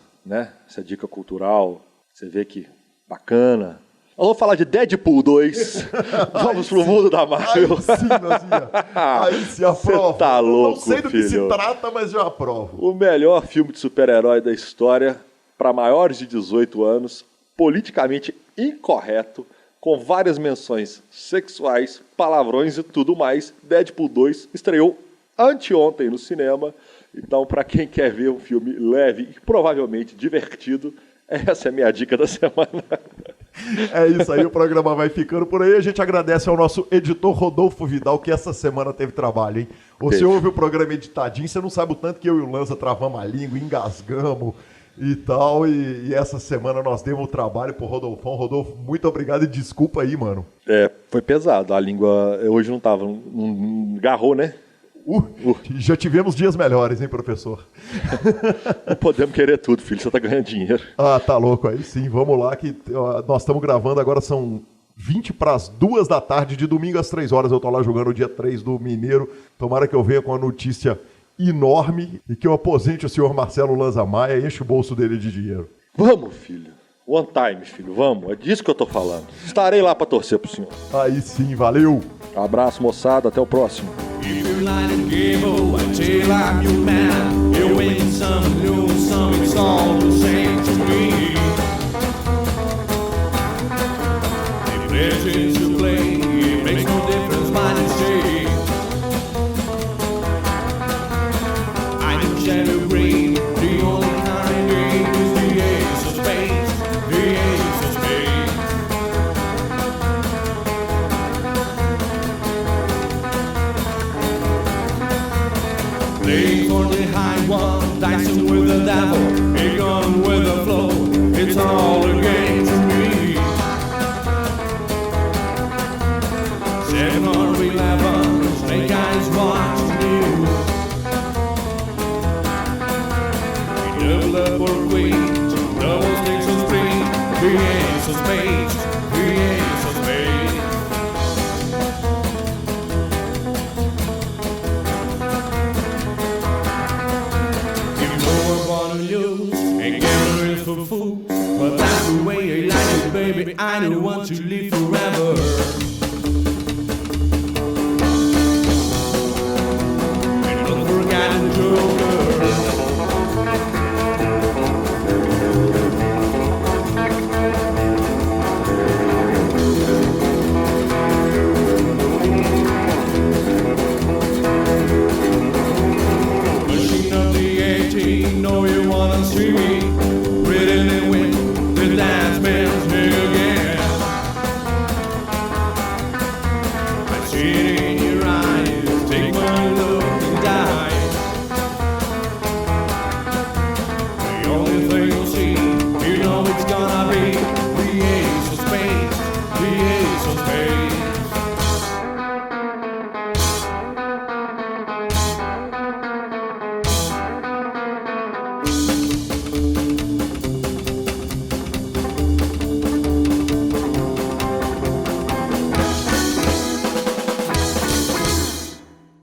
dica cultural, você vê que bacana. Eu vou falar de Deadpool 2. Vamos pro mundo da Marvel. Aí sim, Nazinha. Aí se aprova. Você tá louco, não sei do que filho. se trata, mas já aprovo. O melhor filme de super-herói da história para maiores de 18 anos, politicamente incorreto, com várias menções sexuais, palavrões e tudo mais. Deadpool 2 estreou anteontem no cinema. Então, para quem quer ver um filme leve e provavelmente divertido, essa é a minha dica da semana. É isso aí, o programa vai ficando por aí. A gente agradece ao nosso editor Rodolfo Vidal, que essa semana teve trabalho, hein? Você ouve o programa editadinho, você não sabe o tanto que eu e o Lanza travamos a língua, engasgamos e tal. E essa semana nós demos o trabalho pro Rodolfão. Rodolfo, muito obrigado e desculpa aí, mano. Foi pesado. A língua hoje não tava, não agarrou, né? Já tivemos dias melhores, hein, professor? Não podemos querer tudo, filho. Você tá ganhando dinheiro. Ah, tá louco. Aí sim, vamos lá, que nós estamos gravando, agora são 20 para as 2 da tarde, de domingo às 3 horas. Eu tô lá jogando o dia 3 do Mineiro. Tomara que eu venha com uma notícia enorme e que eu aposente o senhor Marcelo Lanza Maia e enche o bolso dele de dinheiro. Vamos, filho. One time, filho. Vamos. É disso que eu tô falando. Estarei lá para torcer pro senhor. Aí sim, valeu. Abraço, moçada. Até o próximo. If you're lying gable, I tell you I'm your man. You win some, lose some, it's all the same to me. The pleasures you play, it makes no difference by the shade. I am shadow green, the only kind is the ace of spades, the ace of spades. Playing for the high one, dicing with the devil, a gun with a flow, it's all a game to me. 7 or 11, snake eyes watching you. Double up or queen, double sticks and spring, the ace of spades, the ace of spades. For fools, but that's the way I like it, baby. I don't want to live